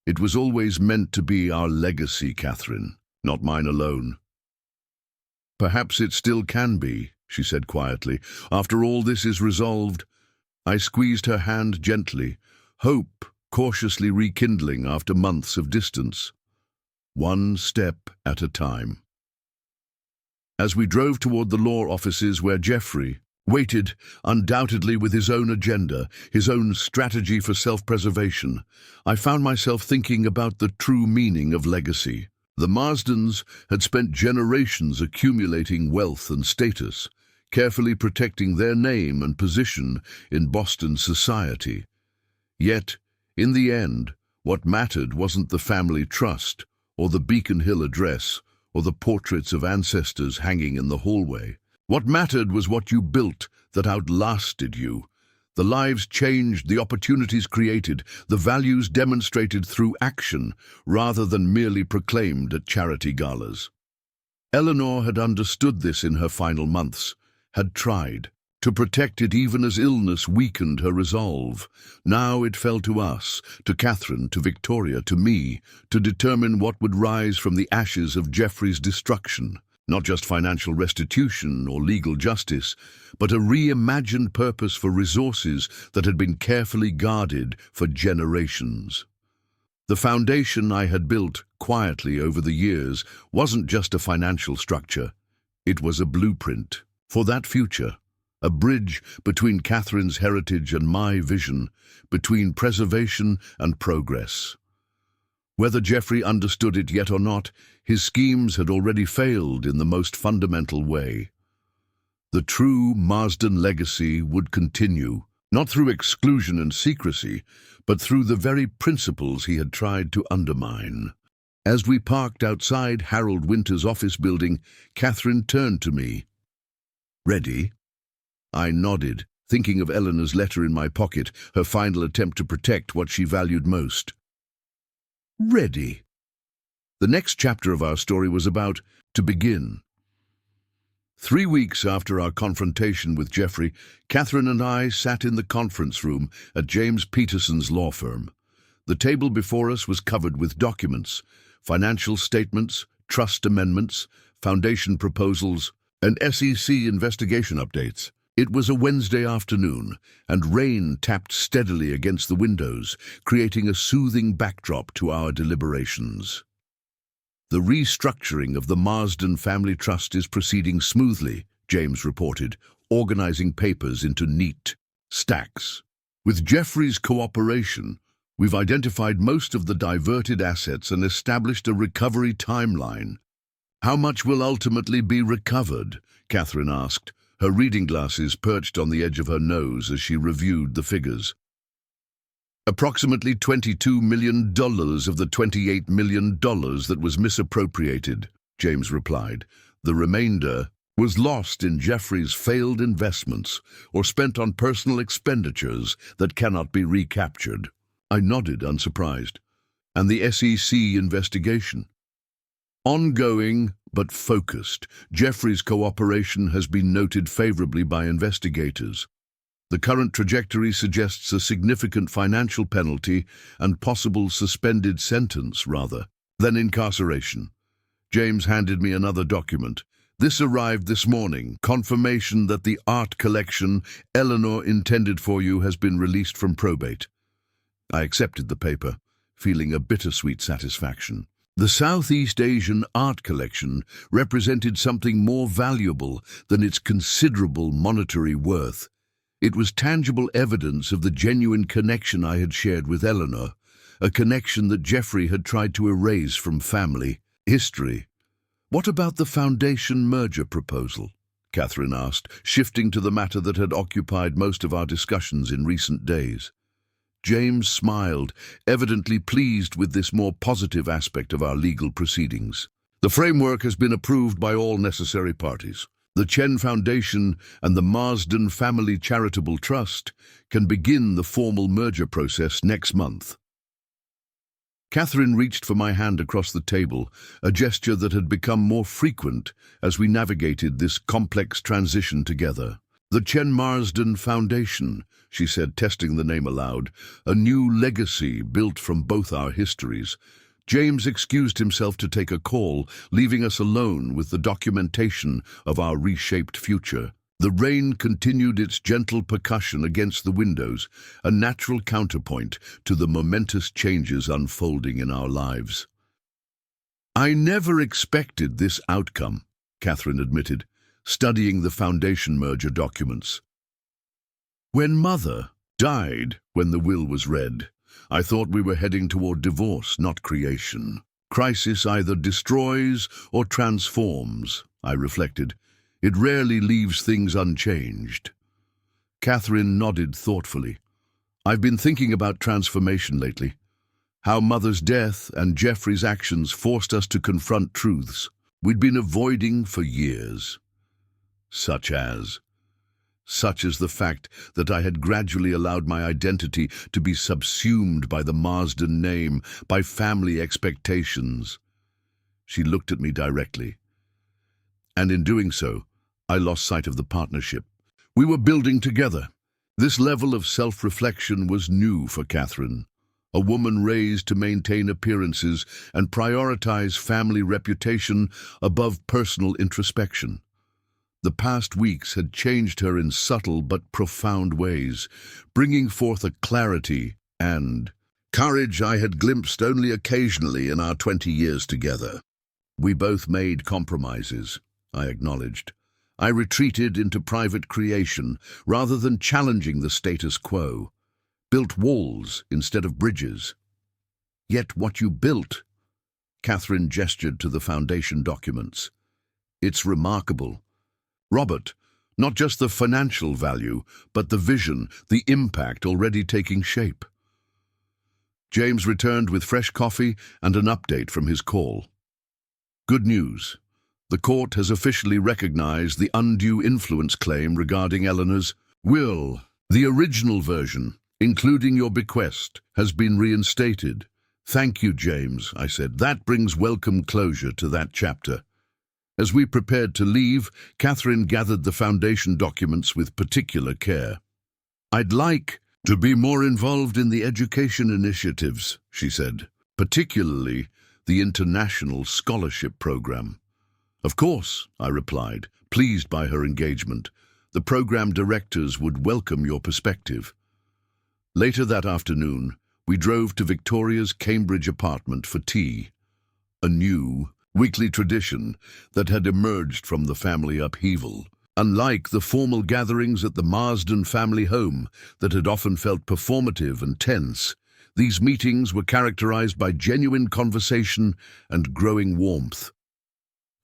[SPEAKER 1] It was always meant to be our legacy, Catherine, not mine alone." "Perhaps it still can be," she said quietly, "after all this is resolved." I squeezed her hand gently, hope cautiously rekindling after months of distance. One step at a time. As we drove toward the law offices where Geoffrey waited, undoubtedly with his own agenda, his own strategy for self-preservation, I found myself thinking about the true meaning of legacy. The Marsdens had spent generations accumulating wealth and status, carefully protecting their name and position in Boston society. Yet, in the end, what mattered wasn't the family trust, or the Beacon Hill address, or the portraits of ancestors hanging in the hallway. What mattered was what you built that outlasted you. The lives changed, the opportunities created, the values demonstrated through action, rather than merely proclaimed at charity galas. Eleanor had understood this in her final months, had tried to protect it even as illness weakened her resolve. Now it fell to us, to Catherine, to Victoria, to me, to determine what would rise from the ashes of Geoffrey's destruction. Not just financial restitution or legal justice, but a reimagined purpose for resources that had been carefully guarded for generations. The foundation I had built quietly over the years wasn't just a financial structure. It was a blueprint for that future, a bridge between Catherine's heritage and my vision, between preservation and progress. Whether Geoffrey understood it yet or not, his schemes had already failed in the most fundamental way. The true Marsden legacy would continue, not through exclusion and secrecy, but through the very principles he had tried to undermine. As we parked outside Harold Winter's office building, Catherine turned to me. "Ready?" I nodded, thinking of Eleanor's letter in my pocket, her final attempt to protect what she valued most. Ready. The next chapter of our story was about to begin. 3 weeks after our confrontation with Geoffrey, Catherine and I sat in the conference room at James Peterson's law firm. The table before us was covered with documents, financial statements, trust amendments, foundation proposals, and SEC investigation updates. It was a Wednesday afternoon, and rain tapped steadily against the windows, creating a soothing backdrop to our deliberations. "The restructuring of the Marsden family trust is proceeding smoothly," James reported, organizing papers into neat stacks. "With Geoffrey's cooperation, we've identified most of the diverted assets and established a recovery timeline." "How much will ultimately be recovered?" Catherine asked, her reading glasses perched on the edge of her nose as she reviewed the figures. "Approximately $22 million of the $28 million that was misappropriated," James replied. "The remainder was lost in Geoffrey's failed investments or spent on personal expenditures that cannot be recaptured." I nodded, unsurprised. "And the SEC investigation?" "Ongoing," but focused. Geoffrey's cooperation has been noted favorably by investigators. The current trajectory suggests a significant financial penalty and possible suspended sentence rather than incarceration. James handed me another document. This arrived this morning, confirmation that the art collection Eleanor intended for you has been released from probate. I accepted the paper, feeling a bittersweet satisfaction. The Southeast Asian art collection represented something more valuable than its considerable monetary worth. It was tangible evidence of the genuine connection I had shared with Eleanor, a connection that Geoffrey had tried to erase from family history. "What about the foundation merger proposal?" Catherine asked, shifting to the matter that had occupied most of our discussions in recent days. James smiled, evidently pleased with this more positive aspect of our legal proceedings. "The framework has been approved by all necessary parties. The Chen Foundation and the Marsden Family Charitable Trust can begin the formal merger process next month." Catherine reached for my hand across the table, a gesture that had become more frequent as we navigated this complex transition together. "The Chen Marsden Foundation," she said, testing the name aloud, "a new legacy built from both our histories." James excused himself to take a call, leaving us alone with the documentation of our reshaped future. The rain continued its gentle percussion against the windows, a natural counterpoint to the momentous changes unfolding in our lives. "I never expected this outcome," Catherine admitted, studying the foundation merger documents. "When Mother died when the will was read, I thought we were heading toward divorce, not creation. Crisis either destroys or transforms," I reflected. "It rarely leaves things unchanged." Catherine nodded thoughtfully. "I've been thinking about transformation lately. How Mother's death and Geoffrey's actions forced us to confront truths we'd been avoiding for years. Such as the fact that I had gradually allowed my identity to be subsumed by the Marsden name, by family expectations." She looked at me directly. "And in doing so, I lost sight of the partnership we were building together." This level of self-reflection was new for Catherine, a woman raised to maintain appearances and prioritize family reputation above personal introspection. The past weeks had changed her in subtle but profound ways, bringing forth a clarity and courage I had glimpsed only occasionally in our 20 years together. "We both made compromises," I acknowledged. "I retreated into private creation rather than challenging the status quo, built walls instead of bridges. Yet what you built," Catherine gestured to the foundation documents, "it's remarkable. Robert, not just the financial value, but the vision, the impact already taking shape." James returned with fresh coffee and an update from his call. "Good news. The court has officially recognized the undue influence claim regarding Eleanor's will. The original version, including your bequest, has been reinstated." "Thank you, James," I said. "That brings welcome closure to that chapter." As we prepared to leave, Catherine gathered the foundation documents with particular care. "I'd like to be more involved in the education initiatives," she said, "particularly the International Scholarship Program." "Of course," I replied, pleased by her engagement. "The program directors would welcome your perspective." Later that afternoon, we drove to Victoria's Cambridge apartment for tea, a new, weekly tradition that had emerged from the family upheaval. Unlike the formal gatherings at the Marsden family home that had often felt performative and tense, these meetings were characterized by genuine conversation and growing warmth.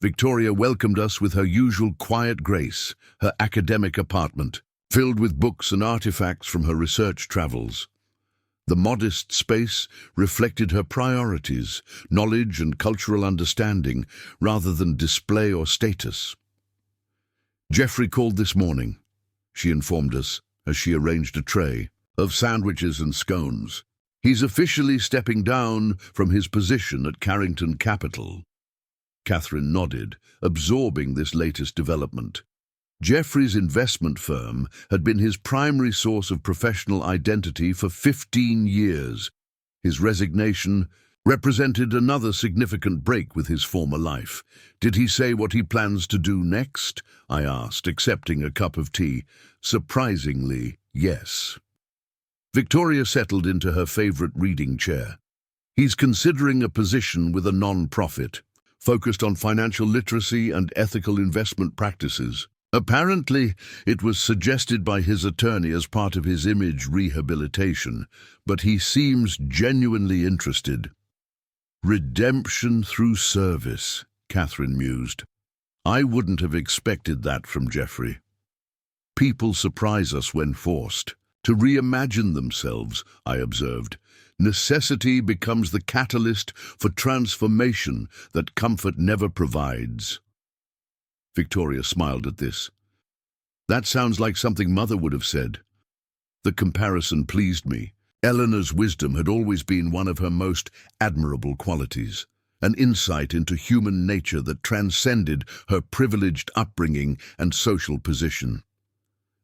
[SPEAKER 1] Victoria welcomed us with her usual quiet grace, her academic apartment, filled with books and artifacts from her research travels. The modest space reflected her priorities, knowledge and cultural understanding, rather than display or status. "Geoffrey called this morning," she informed us as she arranged a tray of sandwiches and scones. "He's officially stepping down from his position at Carrington Capital." Catherine nodded, absorbing this latest development. Geoffrey's investment firm had been his primary source of professional identity for 15 years. His resignation represented another significant break with his former life. Did he say what he plans to do next? I asked, accepting a cup of tea. Surprisingly, yes. Victoria settled into her favorite reading chair. He's considering a position with a non-profit, focused on financial literacy and ethical investment practices. Apparently, it was suggested by his attorney as part of his image rehabilitation, but he seems genuinely interested. Redemption through service, Catherine mused. I wouldn't have expected that from Geoffrey. People surprise us when forced to reimagine themselves, I observed. Necessity becomes the catalyst for transformation that comfort never provides. Victoria smiled at this. That sounds like something Mother would have said. The comparison pleased me. Eleanor's wisdom had always been one of her most admirable qualities, an insight into human nature that transcended her privileged upbringing and social position.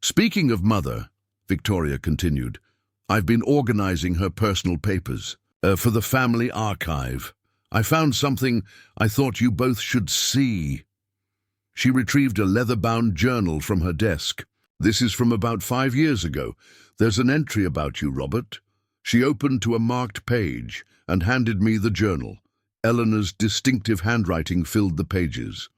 [SPEAKER 1] Speaking of Mother, Victoria continued, I've been organizing her personal papers for the family archive. I found something I thought you both should see. She retrieved a leather-bound journal from her desk. This is from about 5 years ago. There's an entry about you, Robert. She opened to a marked page and handed me the journal. Eleanor's distinctive handwriting filled the pages.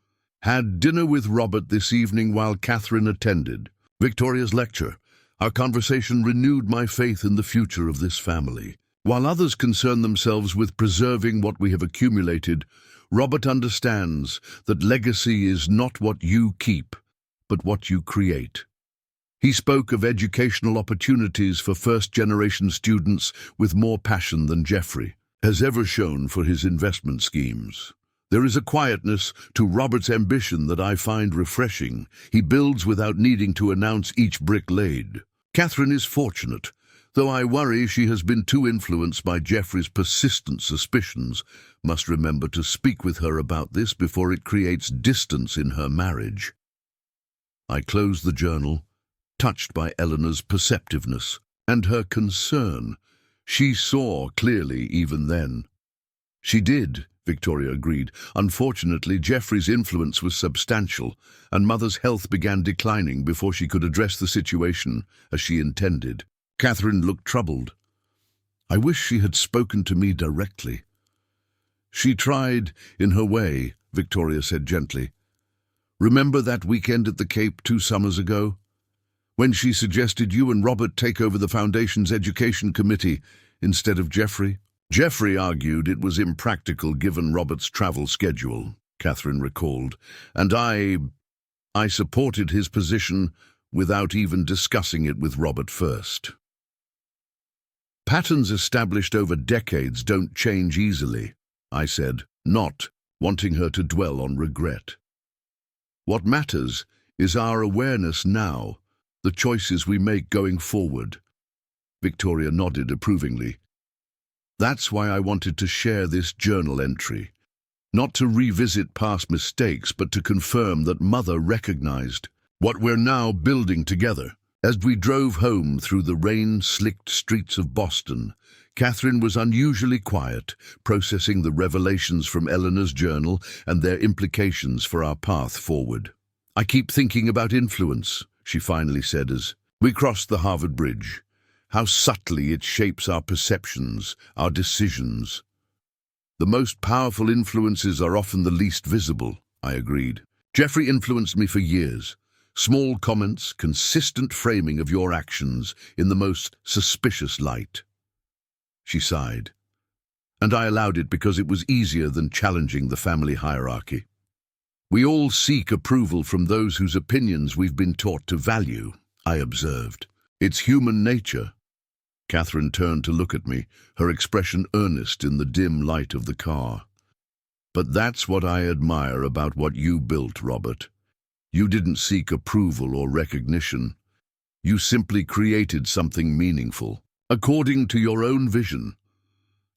[SPEAKER 1] Had dinner with Robert this evening while Catherine attended. Victoria's lecture. Our conversation renewed my faith in the future of this family. While others concern themselves with preserving what we have accumulated, Robert understands that legacy is not what you keep, but what you create. He spoke of educational opportunities for first-generation students with more passion than Geoffrey has ever shown for his investment schemes. There is a quietness to Robert's ambition that I find refreshing. He builds without needing to announce each brick laid. Catherine is fortunate, though I worry she has been too influenced by Geoffrey's persistent suspicions. Must remember to speak with her about this before it creates distance in her marriage. I closed the journal, touched by Eleanor's perceptiveness and her concern. She saw clearly even then. She did, Victoria agreed. Unfortunately, Geoffrey's influence was substantial, and Mother's health began declining before she could address the situation as she intended. Catherine looked troubled. I wish she had spoken to me directly. She tried, in her way, Victoria said gently. Remember that weekend at the Cape 2 summers ago? When she suggested you and Robert take over the Foundation's education committee instead of Geoffrey? Geoffrey argued it was impractical given Robert's travel schedule, Catherine recalled, and I supported his position without even discussing it with Robert first. Patterns established over decades don't change easily, I said, not wanting her to dwell on regret. What matters is our awareness now, the choices we make going forward. Victoria nodded approvingly. That's why I wanted to share this journal entry. Not to revisit past mistakes, but to confirm that Mother recognized what we're now building together. As we drove home through the rain-slicked streets of Boston, Catherine was unusually quiet, processing the revelations from Eleanor's journal and their implications for our path forward. I keep thinking about influence, she finally said as we crossed the Harvard Bridge. How subtly it shapes our perceptions, our decisions. The most powerful influences are often the least visible, I agreed. Geoffrey influenced me for years. Small comments, consistent framing of your actions in the most suspicious light. She sighed. And I allowed it because it was easier than challenging the family hierarchy. We all seek approval from those whose opinions we've been taught to value, I observed. It's human nature. Catherine turned to look at me, her expression earnest in the dim light of the car. But that's what I admire about what you built, Robert. You didn't seek approval or recognition. You simply created something meaningful, according to your own vision.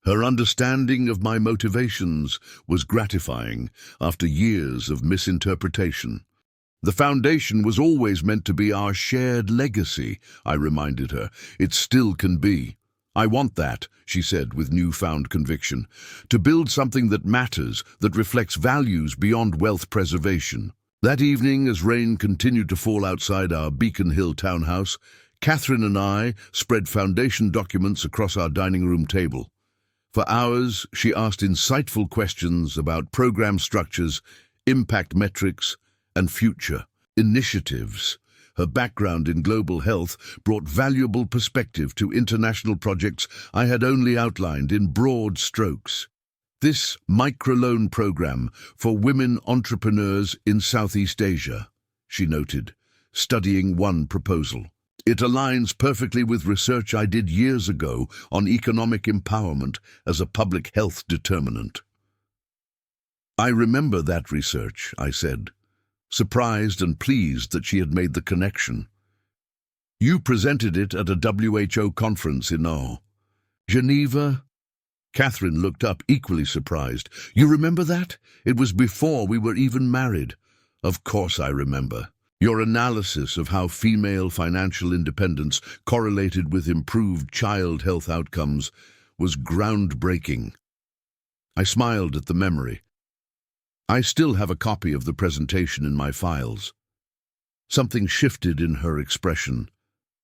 [SPEAKER 1] Her understanding of my motivations was gratifying after years of misinterpretation. The foundation was always meant to be our shared legacy, I reminded her. It still can be. I want that, she said with newfound conviction, to build something that matters, that reflects values beyond wealth preservation. That evening, as rain continued to fall outside our Beacon Hill townhouse, Catherine and I spread foundation documents across our dining room table. For hours, she asked insightful questions about program structures, impact metrics, and future initiatives. Her background in global health brought valuable perspective to international projects I had only outlined in broad strokes. This microloan program for women entrepreneurs in Southeast Asia, she noted, studying one proposal. It aligns perfectly with research I did years ago on economic empowerment as a public health determinant. I remember that research, I said, surprised and pleased that she had made the connection. You presented it at a WHO conference in Geneva? Catherine looked up, equally surprised. You remember that? It was before we were even married. Of course I remember. Your analysis of how female financial independence correlated with improved child health outcomes was groundbreaking. I smiled at the memory. I still have a copy of the presentation in my files. Something shifted in her expression,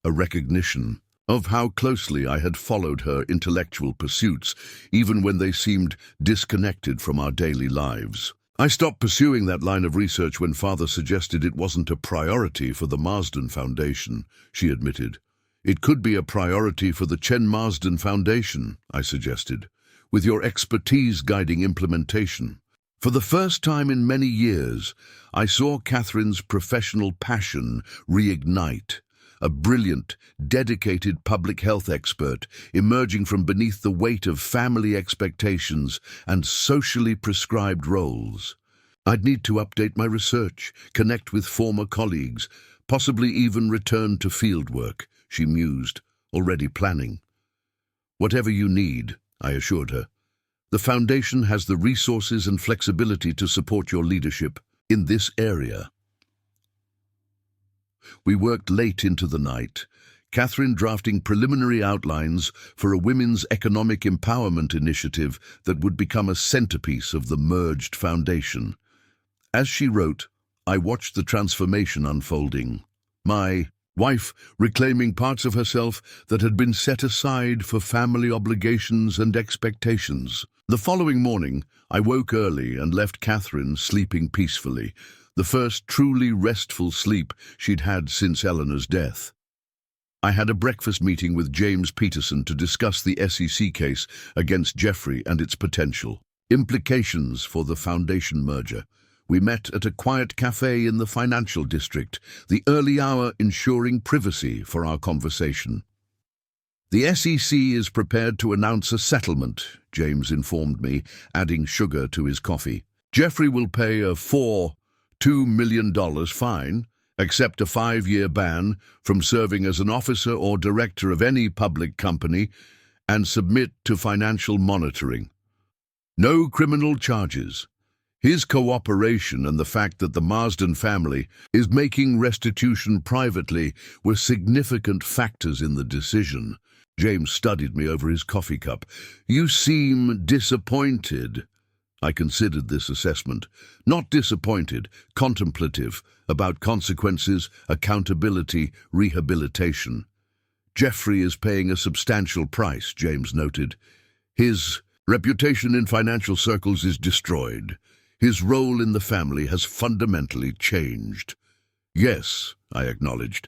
[SPEAKER 1] a recognition of how closely I had followed her intellectual pursuits, even when they seemed disconnected from our daily lives. I stopped pursuing that line of research when Father suggested it wasn't a priority for the Marsden Foundation, she admitted. It could be a priority for the Chen Marsden Foundation, I suggested, with your expertise guiding implementation. For the first time in many years, I saw Catherine's professional passion reignite, a brilliant, dedicated public health expert emerging from beneath the weight of family expectations and socially prescribed roles. I'd need to update my research, connect with former colleagues, possibly even return to fieldwork, she mused, already planning. Whatever you need, I assured her. The Foundation has the resources and flexibility to support your leadership in this area. We worked late into the night, Catherine drafting preliminary outlines for a women's economic empowerment initiative that would become a centerpiece of the merged foundation. As she wrote, I watched the transformation unfolding. My wife reclaiming parts of herself that had been set aside for family obligations and expectations. The following morning, I woke early and left Catherine sleeping peacefully, the first truly restful sleep she'd had since Eleanor's death. I had a breakfast meeting with James Peterson to discuss the SEC case against Geoffrey and its potential implications for the Foundation merger. We met at a quiet cafe in the financial district, the early hour ensuring privacy for our conversation. The SEC is prepared to announce a settlement, James informed me, adding sugar to his coffee. Geoffrey will pay a $2 million fine, accept a 5-year ban from serving as an officer or director of any public company, and submit to financial monitoring. No criminal charges. His cooperation and the fact that the Marsden family is making restitution privately were significant factors in the decision. James studied me over his coffee cup. You seem disappointed. I considered this assessment. Not disappointed, contemplative, about consequences, accountability, rehabilitation. Geoffrey is paying a substantial price, James noted. His reputation in financial circles is destroyed. His role in the family has fundamentally changed. Yes, I acknowledged.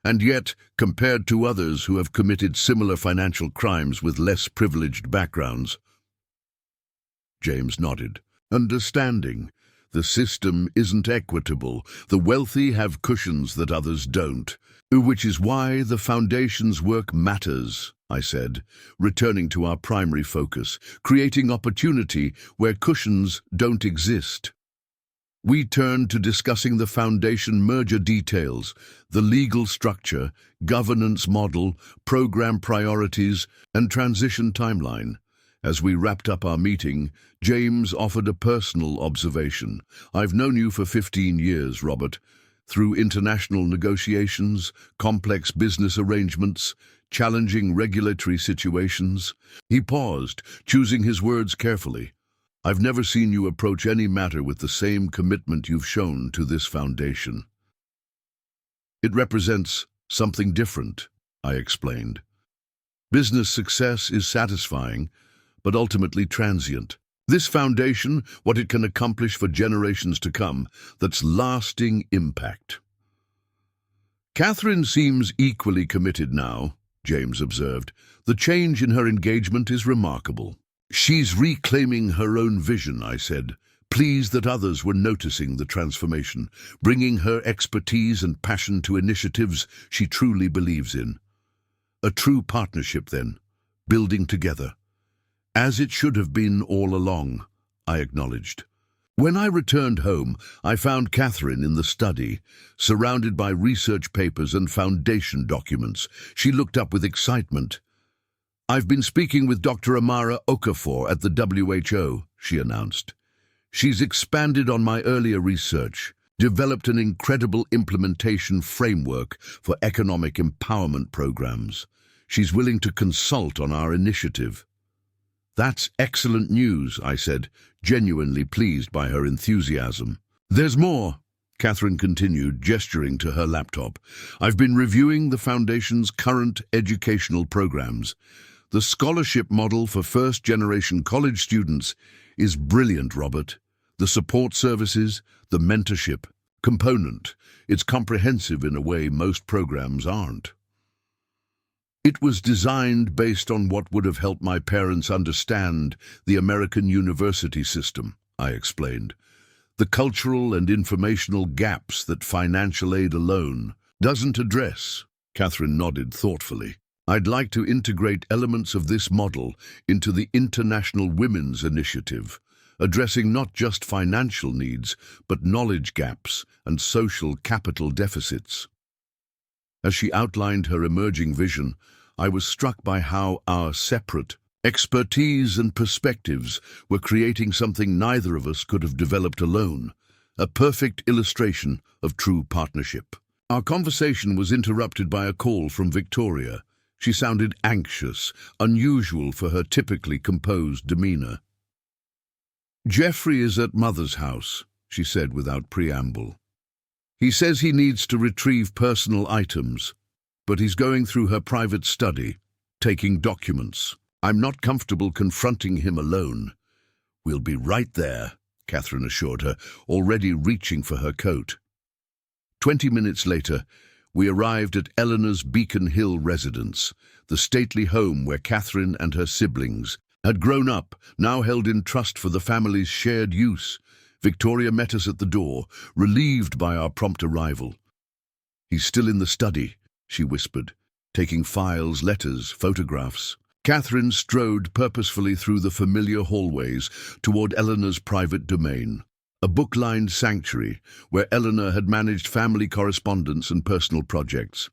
[SPEAKER 1] And yet, compared to others who have committed similar financial crimes with less privileged backgrounds, James nodded. Understanding. The system isn't equitable. The wealthy have cushions that others don't, which is why the Foundation's work matters, I said, returning to our primary focus, creating opportunity where cushions don't exist. We turned to discussing the Foundation merger details, the legal structure, governance model, program priorities, and transition timeline. As we wrapped up our meeting, James offered a personal observation. I've known you for 15 years, Robert. Through international negotiations, complex business arrangements, challenging regulatory situations. He paused, choosing his words carefully. I've never seen you approach any matter with the same commitment you've shown to this foundation. It represents something different, I explained. Business success is satisfying, but ultimately transient. This foundation, what it can accomplish for generations to come, that's lasting impact. Catherine seems equally committed now, James observed. The change in her engagement is remarkable. She's reclaiming her own vision, I said, pleased that others were noticing the transformation, bringing her expertise and passion to initiatives she truly believes in. A true partnership, then, building together. As it should have been all along, I acknowledged. When I returned home, I found Catherine in the study, surrounded by research papers and foundation documents. She looked up with excitement. I've been speaking with Dr. Amara Okafor at the WHO, she announced. She's expanded on my earlier research, developed an incredible implementation framework for economic empowerment programs. She's willing to consult on our initiative. That's excellent news, I said, genuinely pleased by her enthusiasm. There's more, Catherine continued, gesturing to her laptop. I've been reviewing the Foundation's current educational programs. The scholarship model for first-generation college students is brilliant, Robert. The support services, the mentorship component, it's comprehensive in a way most programs aren't. It was designed based on what would have helped my parents understand the American university system, I explained. The cultural and informational gaps that financial aid alone doesn't address. Catherine nodded thoughtfully. I'd like to integrate elements of this model into the International Women's Initiative, addressing not just financial needs, but knowledge gaps and social capital deficits. As she outlined her emerging vision, I was struck by how our separate expertise and perspectives were creating something neither of us could have developed alone, a perfect illustration of true partnership. Our conversation was interrupted by a call from Victoria. She sounded anxious, unusual for her typically composed demeanor. Geoffrey is at Mother's house, she said without preamble. He says he needs to retrieve personal items, but he's going through her private study, taking documents. I'm not comfortable confronting him alone. We'll be right there, Catherine assured her, already reaching for her coat. 20 minutes later, we arrived at Eleanor's Beacon Hill residence, the stately home where Catherine and her siblings had grown up, now held in trust for the family's shared use. Victoria met us at the door, relieved by our prompt arrival. He's still in the study, she whispered, taking files, letters, photographs. Catherine strode purposefully through the familiar hallways toward Eleanor's private domain, a book-lined sanctuary where Eleanor had managed family correspondence and personal projects.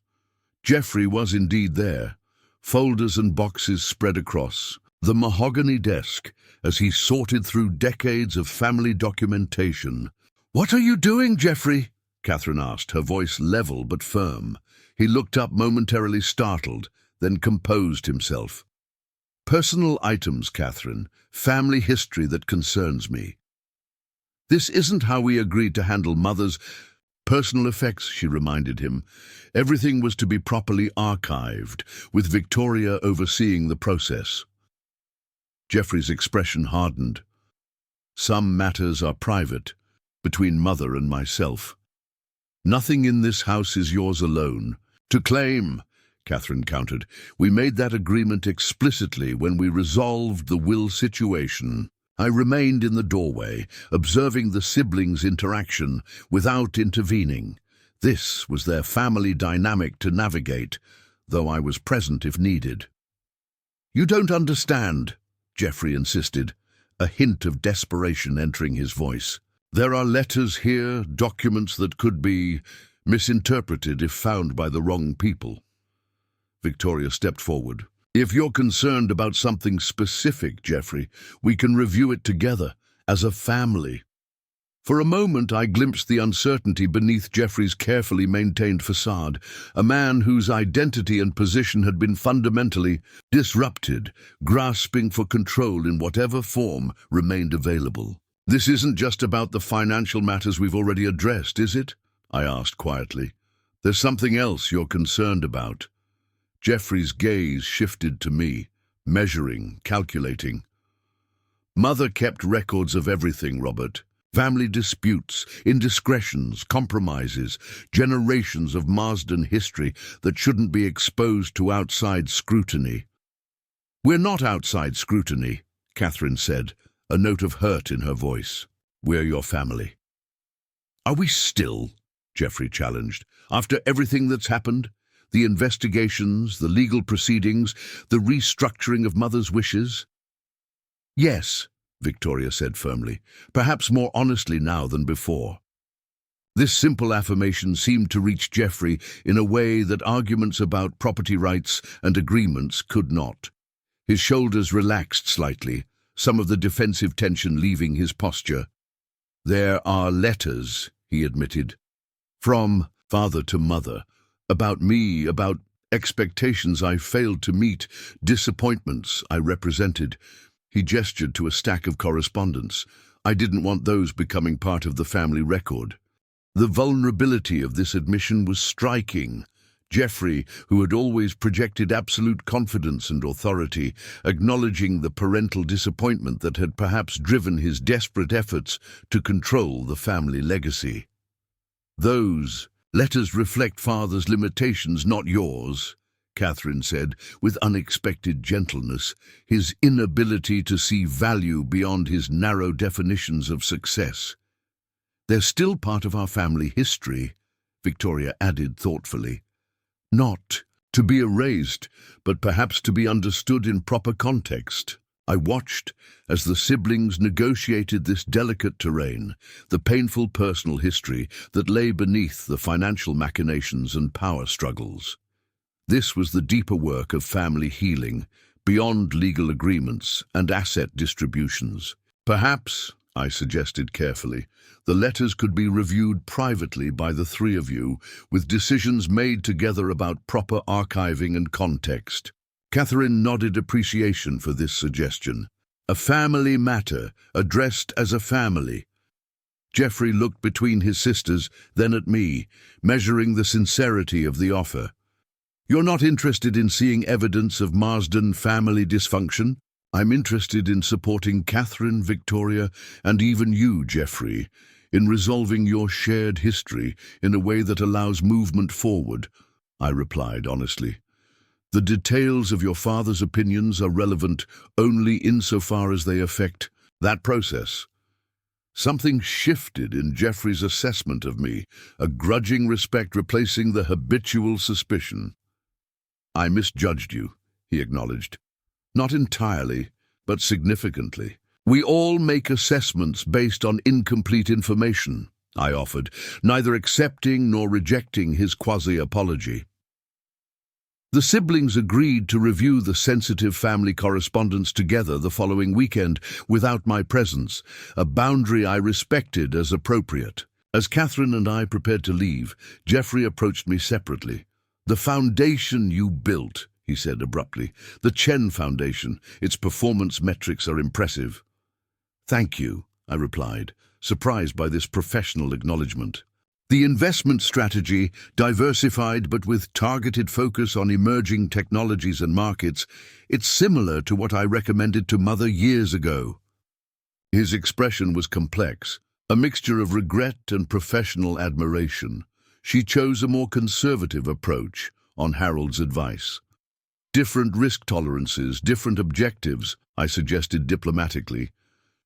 [SPEAKER 1] Geoffrey was indeed there, folders and boxes spread across the mahogany desk as he sorted through decades of family documentation. "What are you doing, Geoffrey?" Catherine asked, her voice level but firm. He looked up momentarily startled, then composed himself. "Personal items, Catherine. Family history that concerns me." "This isn't how we agreed to handle Mother's personal effects," she reminded him. Everything was to be properly archived, with Victoria overseeing the process. Geoffrey's expression hardened. "Some matters are private, between Mother and myself. Nothing in this house is yours alone to claim," Catherine countered. "We made that agreement explicitly when we resolved the will situation." I remained in the doorway, observing the siblings' interaction without intervening. This was their family dynamic to navigate, though I was present if needed. "You don't understand," Geoffrey insisted, a hint of desperation entering his voice. "There are letters here, documents that could be misinterpreted if found by the wrong people." Victoria stepped forward. If you're concerned about something specific, Geoffrey, we can review it together, as a family. For a moment I glimpsed the uncertainty beneath Geoffrey's carefully maintained facade, a man whose identity and position had been fundamentally disrupted, grasping for control in whatever form remained available. "This isn't just about the financial matters we've already addressed, is it?" I asked quietly. "There's something else you're concerned about." Geoffrey's gaze shifted to me, measuring, calculating. "Mother kept records of everything, Robert. Family disputes, indiscretions, compromises, generations of Marsden history that shouldn't be exposed to outside scrutiny." "We're not outside scrutiny," Catherine said, a note of hurt in her voice. "We're your family." "Are we still?" Geoffrey challenged. "After everything that's happened? The investigations, the legal proceedings, the restructuring of Mother's wishes?" "Yes," Victoria said firmly, perhaps more honestly now than before. This simple affirmation seemed to reach Geoffrey in a way that arguments about property rights and agreements could not. His shoulders relaxed slightly, some of the defensive tension leaving his posture. "There are letters," he admitted, "from father to mother, about me, about expectations I failed to meet, disappointments I represented." He gestured to a stack of correspondence. "I didn't want those becoming part of the family record." The vulnerability of this admission was striking. Geoffrey, who had always projected absolute confidence and authority, acknowledging the parental disappointment that had perhaps driven his desperate efforts to control the family legacy. "Those letters reflect father's limitations, not yours," Catherine said, with unexpected gentleness, "his inability to see value beyond his narrow definitions of success." "They're still part of our family history," Victoria added thoughtfully. "Not to be erased, but perhaps to be understood in proper context." I watched as the siblings negotiated this delicate terrain, the painful personal history that lay beneath the financial machinations and power struggles. This was the deeper work of family healing, beyond legal agreements and asset distributions. "Perhaps," I suggested carefully, "the letters could be reviewed privately by the three of you, with decisions made together about proper archiving and context." Catherine nodded appreciation for this suggestion. "A family matter, addressed as a family." Geoffrey looked between his sisters, then at me, measuring the sincerity of the offer. "You're not interested in seeing evidence of Marsden family dysfunction? I'm interested in supporting Catherine, Victoria, and even you, Geoffrey, in resolving your shared history in a way that allows movement forward," I replied honestly. "The details of your father's opinions are relevant only insofar as they affect that process." Something shifted in Geoffrey's assessment of me, a grudging respect replacing the habitual suspicion. "I misjudged you," he acknowledged. "Not entirely, but significantly." "We all make assessments based on incomplete information," I offered, neither accepting nor rejecting his quasi-apology. The siblings agreed to review the sensitive family correspondence together the following weekend without my presence, a boundary I respected as appropriate. As Catherine and I prepared to leave, Geoffrey approached me separately. "The foundation you built," he said abruptly, "the Chen Foundation, its performance metrics are impressive." "Thank you," I replied, surprised by this professional acknowledgement. "The investment strategy, diversified but with targeted focus on emerging technologies and markets, it's similar to what I recommended to Mother years ago." His expression was complex, a mixture of regret and professional admiration. She chose a more conservative approach, on Harold's advice. "Different risk tolerances, different objectives," I suggested diplomatically.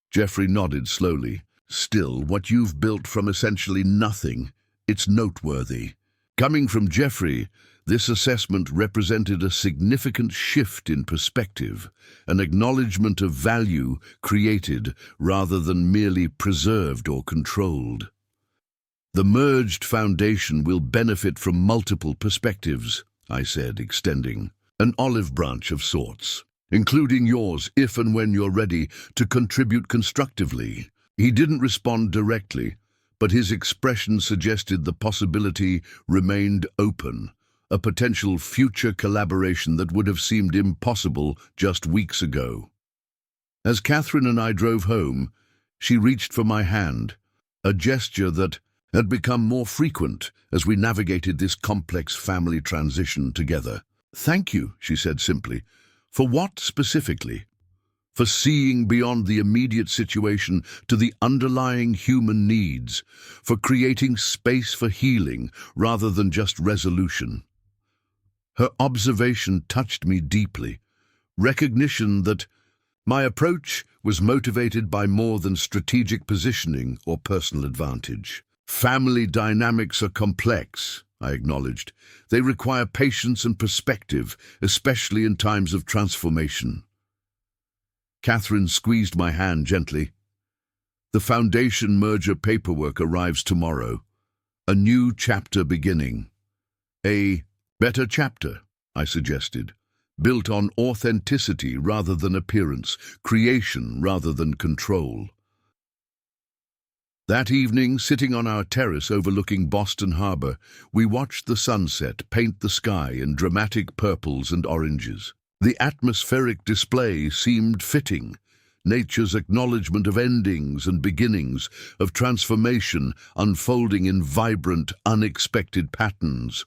[SPEAKER 1] Geoffrey nodded slowly. "Still, what you've built from essentially nothing, it's noteworthy." Coming from Geoffrey, this assessment represented a significant shift in perspective, an acknowledgement of value created rather than merely preserved or controlled. "The merged foundation will benefit from multiple perspectives," I said, extending. an olive branch of sorts, including yours if and when you're ready to contribute constructively. He didn't respond directly, but his expression suggested the possibility remained open, a potential future collaboration that would have seemed impossible just weeks ago. As Catherine and I drove home, she reached for my hand, a gesture that had become more frequent as we navigated this complex family transition together. "Thank you," she said simply. "For what specifically?" "For seeing beyond the immediate situation to the underlying human needs, for creating space for healing rather than just resolution." Her observation touched me deeply, recognition that my approach was motivated by more than strategic positioning or personal advantage. "Family dynamics are complex," I acknowledged. "They require patience and perspective, especially in times of transformation." Catherine squeezed my hand gently. "The foundation merger paperwork arrives tomorrow. A new chapter beginning." "A better chapter," I suggested, "built on authenticity rather than appearance, creation rather than control." That evening, sitting on our terrace overlooking Boston Harbor, we watched the sunset paint the sky in dramatic purples and oranges. The atmospheric display seemed fitting, nature's acknowledgement of endings and beginnings, of transformation unfolding in vibrant, unexpected patterns.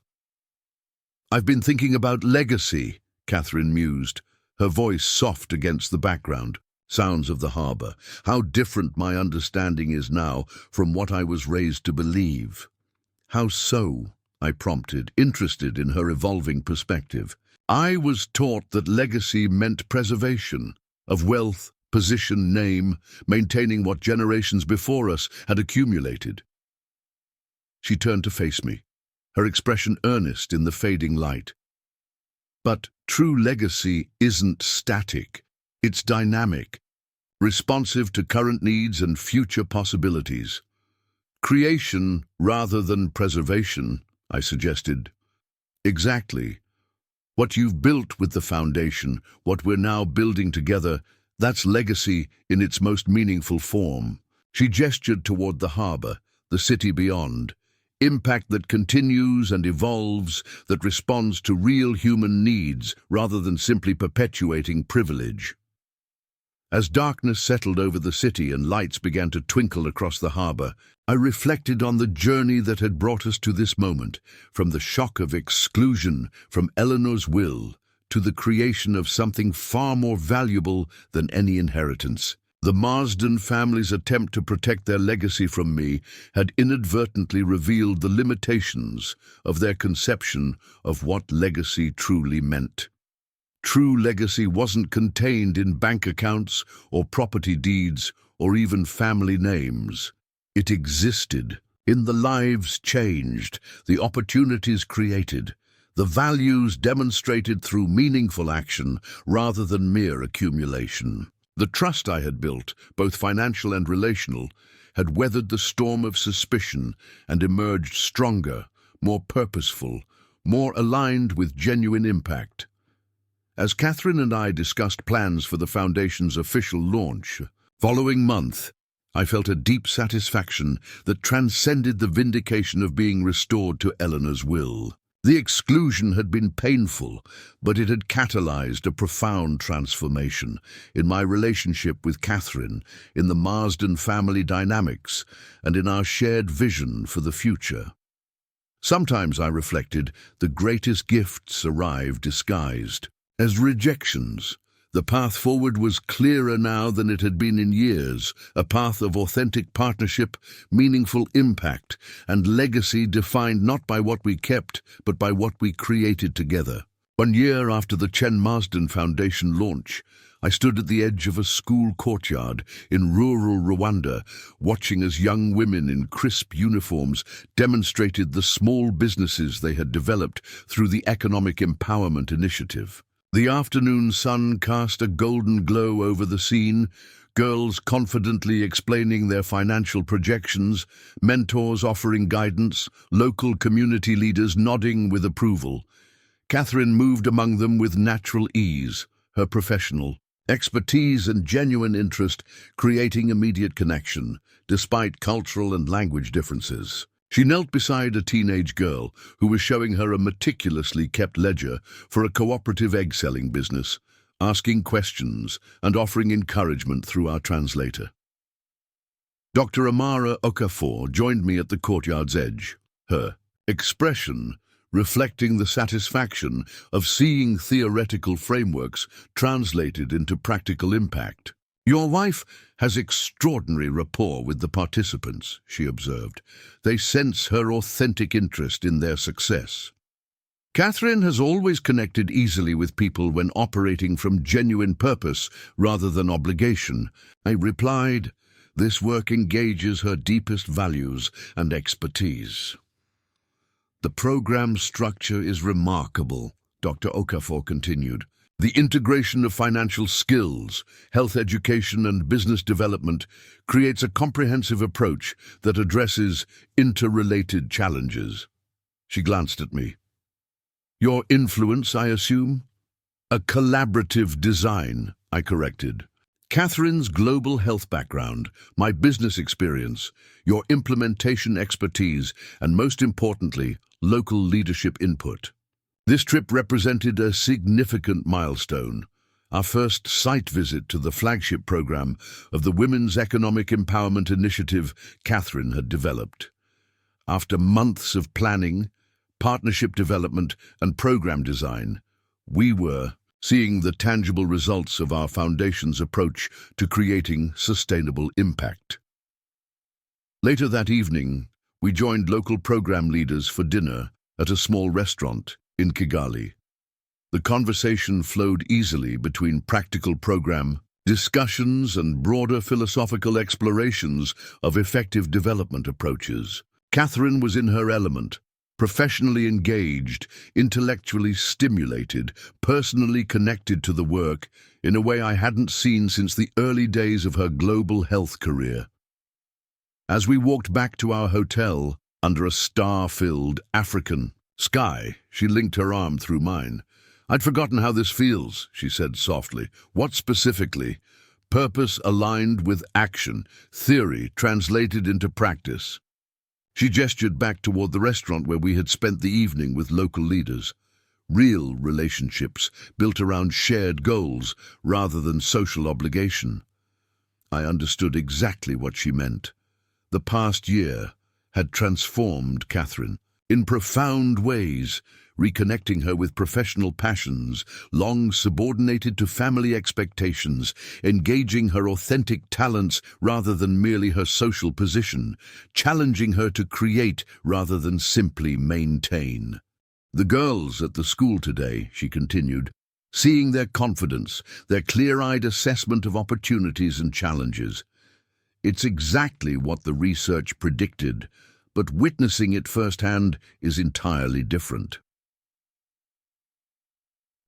[SPEAKER 1] "I've been thinking about legacy," Catherine mused, her voice soft against the background. Sounds of the harbor. "How different my understanding is now from what I was raised to believe." "How so?" I prompted, interested in her evolving perspective. "I was taught that legacy meant preservation of wealth, position, name, maintaining what generations before us had accumulated." She turned to face me, her expression earnest in the fading light. "But true legacy isn't static. It's dynamic, responsive to current needs and future possibilities. Creation rather than preservation," I suggested. "Exactly. What you've built with the foundation, what we're now building together, that's legacy in its most meaningful form." She gestured toward the harbor, the city beyond. "Impact that continues and evolves, that responds to real human needs rather than simply perpetuating privilege." As darkness settled over the city and lights began to twinkle across the harbor, I reflected on the journey that had brought us to this moment, from the shock of exclusion from Eleanor's will to the creation of something far more valuable than any inheritance. The Marsden family's attempt to protect their legacy from me had inadvertently revealed the limitations of their conception of what legacy truly meant. True legacy wasn't contained in bank accounts or property deeds or even family names. It existed in the lives changed, the opportunities created, the values demonstrated through meaningful action rather than mere accumulation. The trust I had built, both financial and relational, had weathered the storm of suspicion and emerged stronger, more purposeful, more aligned with genuine impact. As Catherine and I discussed plans for the Foundation's official launch, following month, I felt a deep satisfaction that transcended the vindication of being restored to Eleanor's will. The exclusion had been painful, but it had catalyzed a profound transformation in my relationship with Catherine, in the Marsden family dynamics, and in our shared vision for the future. Sometimes, I reflected, the greatest gifts arrive disguised as rejections. The path forward was clearer now than it had been in years, a path of authentic partnership, meaningful impact, and legacy defined not by what we kept, but by what we created together. 1 year after the Chen Marsden Foundation launch, I stood at the edge of a school courtyard in rural Rwanda, watching as young women in crisp uniforms demonstrated the small businesses they had developed through the Economic Empowerment Initiative. The afternoon sun cast a golden glow over the scene, girls confidently explaining their financial projections, mentors offering guidance, local community leaders nodding with approval. Catherine moved among them with natural ease, her professional expertise and genuine interest creating immediate connection, despite cultural and language differences. She knelt beside a teenage girl who was showing her a meticulously kept ledger for a cooperative egg-selling business, asking questions and offering encouragement through our translator. Dr. Amara Okafor joined me at the courtyard's edge, her expression reflecting the satisfaction of seeing theoretical frameworks translated into practical impact. "Your wife has extraordinary rapport with the participants," she observed. "They sense her authentic interest in their success." "Catherine has always connected easily with people when operating from genuine purpose rather than obligation," I replied. "This work engages her deepest values and expertise." "The program structure is remarkable," Dr. Okafor continued. "The integration of financial skills, health education and business development creates a comprehensive approach that addresses interrelated challenges." She glanced at me. "Your influence, I assume?" "A collaborative design," I corrected. "Catherine's global health background, my business experience, your implementation expertise, and most importantly, local leadership input. This trip represented a significant milestone, our first site visit to the flagship program of the Women's Economic Empowerment Initiative Catherine had developed. After months of planning, partnership development, and program design, we were seeing the tangible results of our foundation's approach to creating sustainable impact. Later that evening, we joined local program leaders for dinner at a small restaurant in Kigali. The conversation flowed easily between practical program discussions and broader philosophical explorations of effective development approaches. Catherine was in her element, professionally engaged, intellectually stimulated, personally connected to the work in a way I hadn't seen since the early days of her global health career. As we walked back to our hotel under a star-filled African sky, she linked her arm through mine. "I'd forgotten how this feels," she said softly. "What specifically?" "Purpose aligned with action, theory translated into practice." She gestured back toward the restaurant where we had spent the evening with local leaders. Real relationships built around shared goals rather than social obligation. I understood exactly what she meant. The past year had transformed Catherine in profound ways, reconnecting her with professional passions, long subordinated to family expectations, engaging her authentic talents rather than merely her social position, challenging her to create rather than simply maintain. "The girls at the school today," she continued, "seeing their confidence, their clear-eyed assessment of opportunities and challenges. It's exactly what the research predicted, but witnessing it firsthand is entirely different."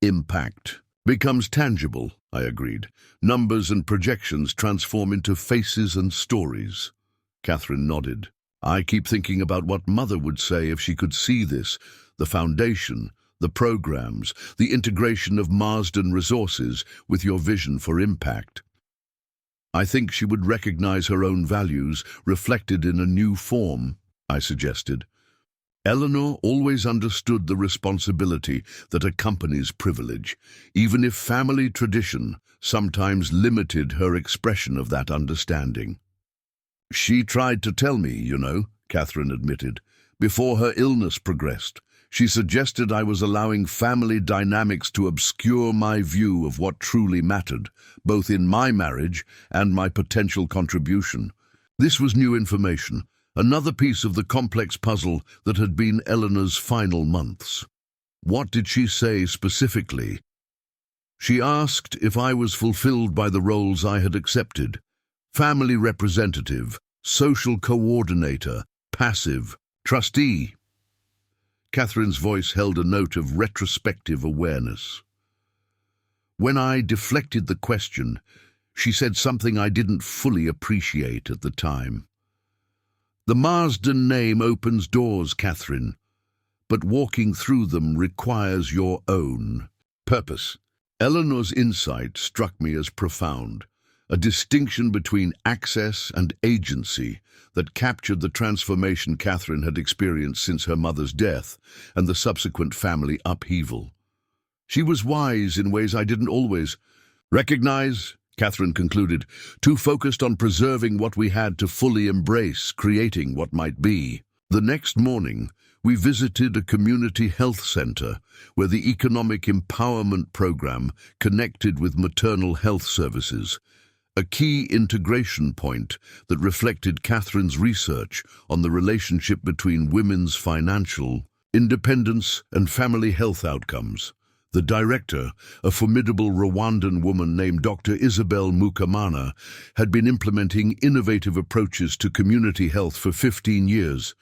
[SPEAKER 1] "Impact becomes tangible," I agreed. "Numbers and projections transform into faces and stories." Catherine nodded. "I keep thinking about what Mother would say if she could see this, the foundation, the programs, the integration of Marsden resources with your vision for impact. I think she would recognize her own values reflected in a new form," I suggested. "Eleanor always understood the responsibility that accompanies privilege, even if family tradition sometimes limited her expression of that understanding." "She tried to tell me, Catherine admitted. "Before her illness progressed, she suggested I was allowing family dynamics to obscure my view of what truly mattered, both in my marriage and my potential contribution. This was new information, another piece of the complex puzzle that had been Eleanor's final months." "What did she say specifically?" "She asked if I was fulfilled by the roles I had accepted. Family representative, social coordinator, passive, trustee." Catherine's voice held a note of retrospective awareness. When I deflected the question, she said something I didn't fully appreciate at the time. "The Marsden name opens doors, Catherine, but walking through them requires your own purpose. Eleanor's insight struck me as profound, a distinction between access and agency that captured the transformation Catherine had experienced since her mother's death and the subsequent family upheaval. She was wise in ways I didn't always recognize, Catherine concluded, too focused on preserving what we had to fully embrace creating what might be. The next morning, we visited a community health center where the economic empowerment program connected with maternal health services, a key integration point that reflected Catherine's research on the relationship between women's financial independence and family health outcomes. The director, a formidable Rwandan woman named Dr. Isabel Mukamana, had been implementing innovative approaches to community health for 15 years.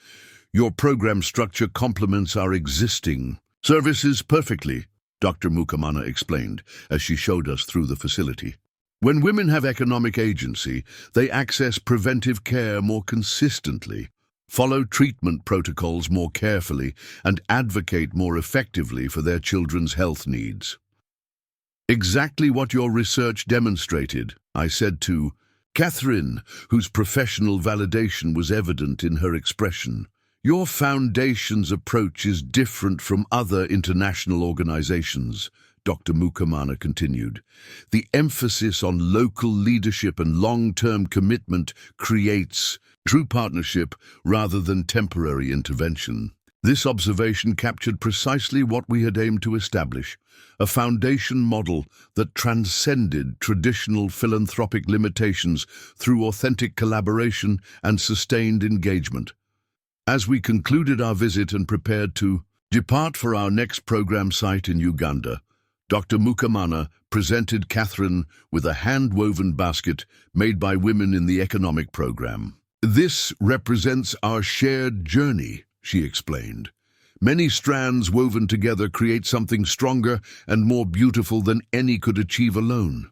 [SPEAKER 1] Your program structure complements our existing services perfectly, Dr. Mukamana explained as she showed us through the facility. When women have economic agency, they access preventive care more consistently, follow treatment protocols more carefully, and advocate more effectively for their children's health needs. Exactly what your research demonstrated, I said to Catherine, whose professional validation was evident in her expression. Your foundation's approach is different from other international organizations, Dr. Mukamana continued. The emphasis on local leadership and long-term commitment creates true partnership rather than temporary intervention. This observation captured precisely what we had aimed to establish, a foundation model that transcended traditional philanthropic limitations through authentic collaboration and sustained engagement. As we concluded our visit and prepared to depart for our next program site in Uganda, Dr. Mukamana presented Catherine with a hand-woven basket made by women in the economic program. This represents our shared journey, she explained. Many strands woven together create something stronger and more beautiful than any could achieve alone.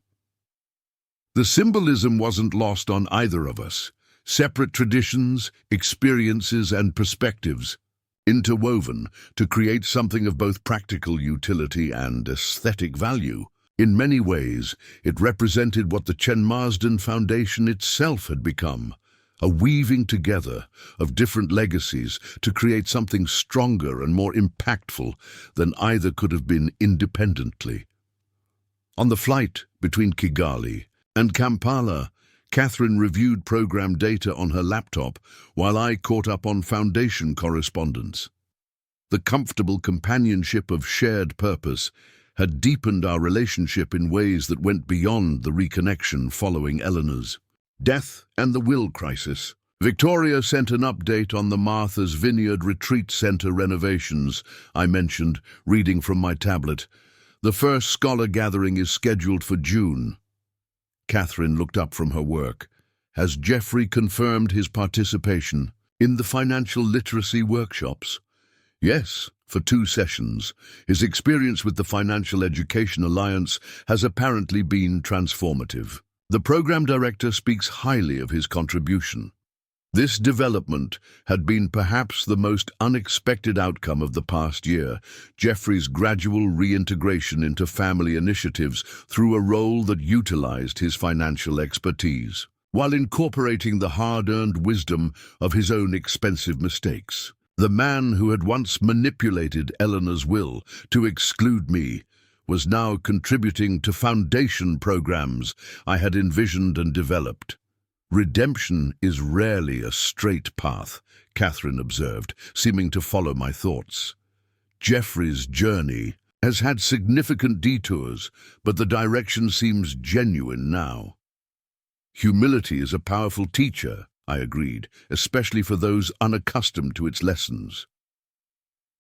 [SPEAKER 1] The symbolism wasn't lost on either of us. Separate traditions, experiences, and perspectives interwoven to create something of both practical utility and aesthetic value. In many ways, it represented what the Chen Marsden Foundation itself had become, a weaving together of different legacies to create something stronger and more impactful than either could have been independently. On the flight between Kigali and Kampala, Catherine reviewed program data on her laptop while I caught up on Foundation correspondence. The comfortable companionship of shared purpose had deepened our relationship in ways that went beyond the reconnection following Eleanor's death and the will crisis. Victoria sent an update on the Martha's Vineyard Retreat Center renovations I mentioned, reading from my tablet. The first scholar gathering is scheduled for June. Catherine looked up from her work. Has Geoffrey confirmed his participation in the financial literacy workshops? Yes, for 2 sessions. His experience with the Financial Education Alliance has apparently been transformative. The program director speaks highly of his contribution. This development had been perhaps the most unexpected outcome of the past year, Geoffrey's gradual reintegration into family initiatives through a role that utilized his financial expertise, while incorporating the hard-earned wisdom of his own expensive mistakes. The man who had once manipulated Eleanor's will to exclude me was now contributing to foundation programs I had envisioned and developed. Redemption is rarely a straight path, Catherine observed, seeming to follow my thoughts. Geoffrey's journey has had significant detours, but the direction seems genuine now. Humility is a powerful teacher, I agreed, especially for those unaccustomed to its lessons.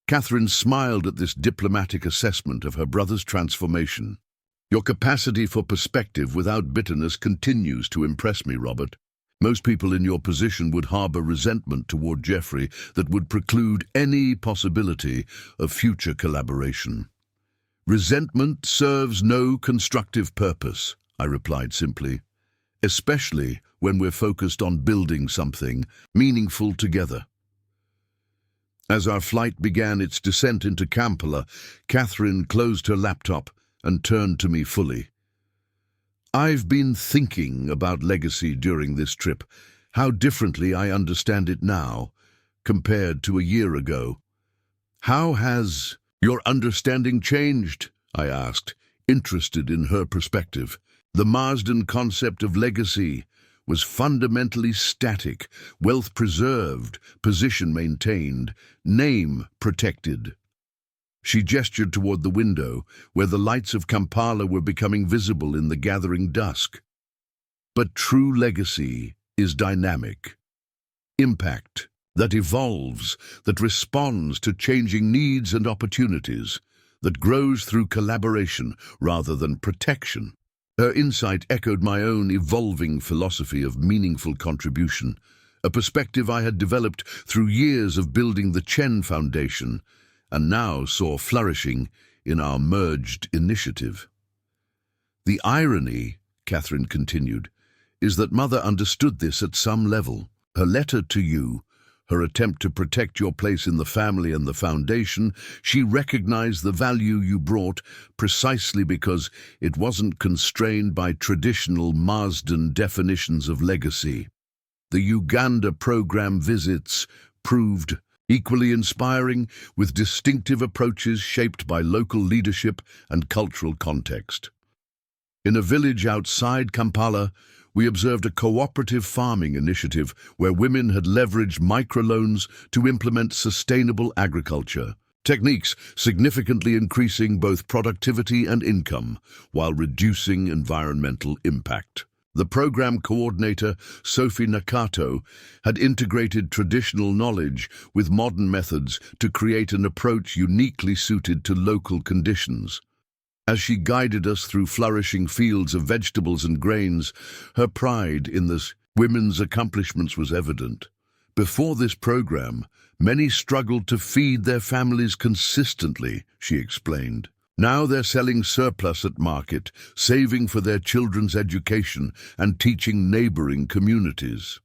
[SPEAKER 1] Catherine smiled at this diplomatic assessment of her brother's transformation. Your capacity for perspective without bitterness continues to impress me, Robert. Most people in your position would harbor resentment toward Geoffrey that would preclude any possibility of future collaboration. Resentment serves no constructive purpose, I replied simply, especially when we're focused on building something meaningful together. As our flight began its descent into Kampala, Catherine closed her laptop and turned to me fully. "I've been thinking about legacy during this trip, how differently I understand it now compared to a year ago." "How has your understanding changed?" I asked, interested in her perspective. The Marsden concept of legacy was fundamentally static: wealth preserved, position maintained, name protected. She gestured toward the window, where the lights of Kampala were becoming visible in the gathering dusk. But true legacy is dynamic. Impact that evolves, that responds to changing needs and opportunities, that grows through collaboration rather than protection. Her insight echoed my own evolving philosophy of meaningful contribution, a perspective I had developed through years of building the Chen Foundation and now saw flourishing in our merged initiative. "The irony," Catherine continued, "is that Mother understood this at some level. Her letter to you, her attempt to protect your place in the family and the foundation, she recognized the value you brought precisely because it wasn't constrained by traditional Marsden definitions of legacy. The Uganda program visits proved equally inspiring, with distinctive approaches shaped by local leadership and cultural context. In a village outside Kampala, we observed a cooperative farming initiative where women had leveraged microloans to implement sustainable agriculture techniques, significantly increasing both productivity and income while reducing environmental impact. The program coordinator, Sophie Nakato, had integrated traditional knowledge with modern methods to create an approach uniquely suited to local conditions. As she guided us through flourishing fields of vegetables and grains, her pride in this women's accomplishments was evident. Before this program, many struggled to feed their families consistently, she explained. Now they're selling surplus at market, saving for their children's education and teaching neighboring communities.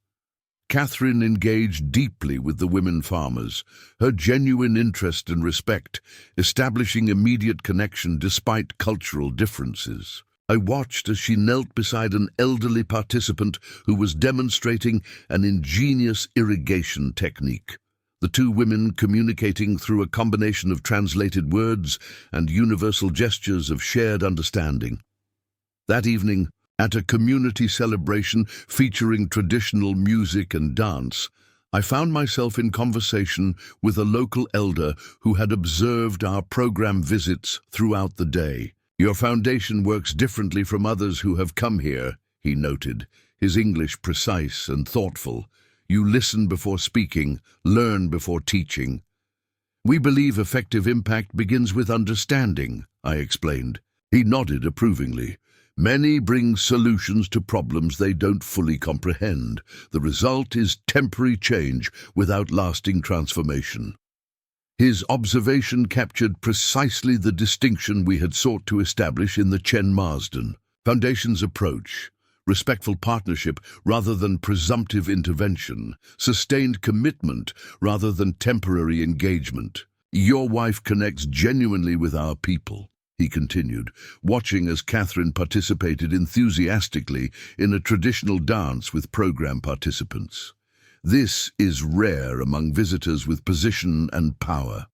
[SPEAKER 1] Catherine engaged deeply with the women farmers, her genuine interest and respect establishing immediate connection despite cultural differences. I watched as she knelt beside an elderly participant who was demonstrating an ingenious irrigation technique. The two women communicating through a combination of translated words and universal gestures of shared understanding. That evening, at a community celebration featuring traditional music and dance, I found myself in conversation with a local elder who had observed our program visits throughout the day. "Your foundation works differently from others who have come here," he noted, his English precise and thoughtful. "You listen before speaking, learn before teaching." "We believe effective impact begins with understanding," I explained. He nodded approvingly. "Many bring solutions to problems they don't fully comprehend. The result is temporary change without lasting transformation." His observation captured precisely the distinction we had sought to establish in the Chen Marsden Foundation's approach: respectful partnership rather than presumptive intervention, sustained commitment rather than temporary engagement. "Your wife connects genuinely with our people," he continued, watching as Catherine participated enthusiastically in a traditional dance with program participants. "This is rare among visitors with position and power."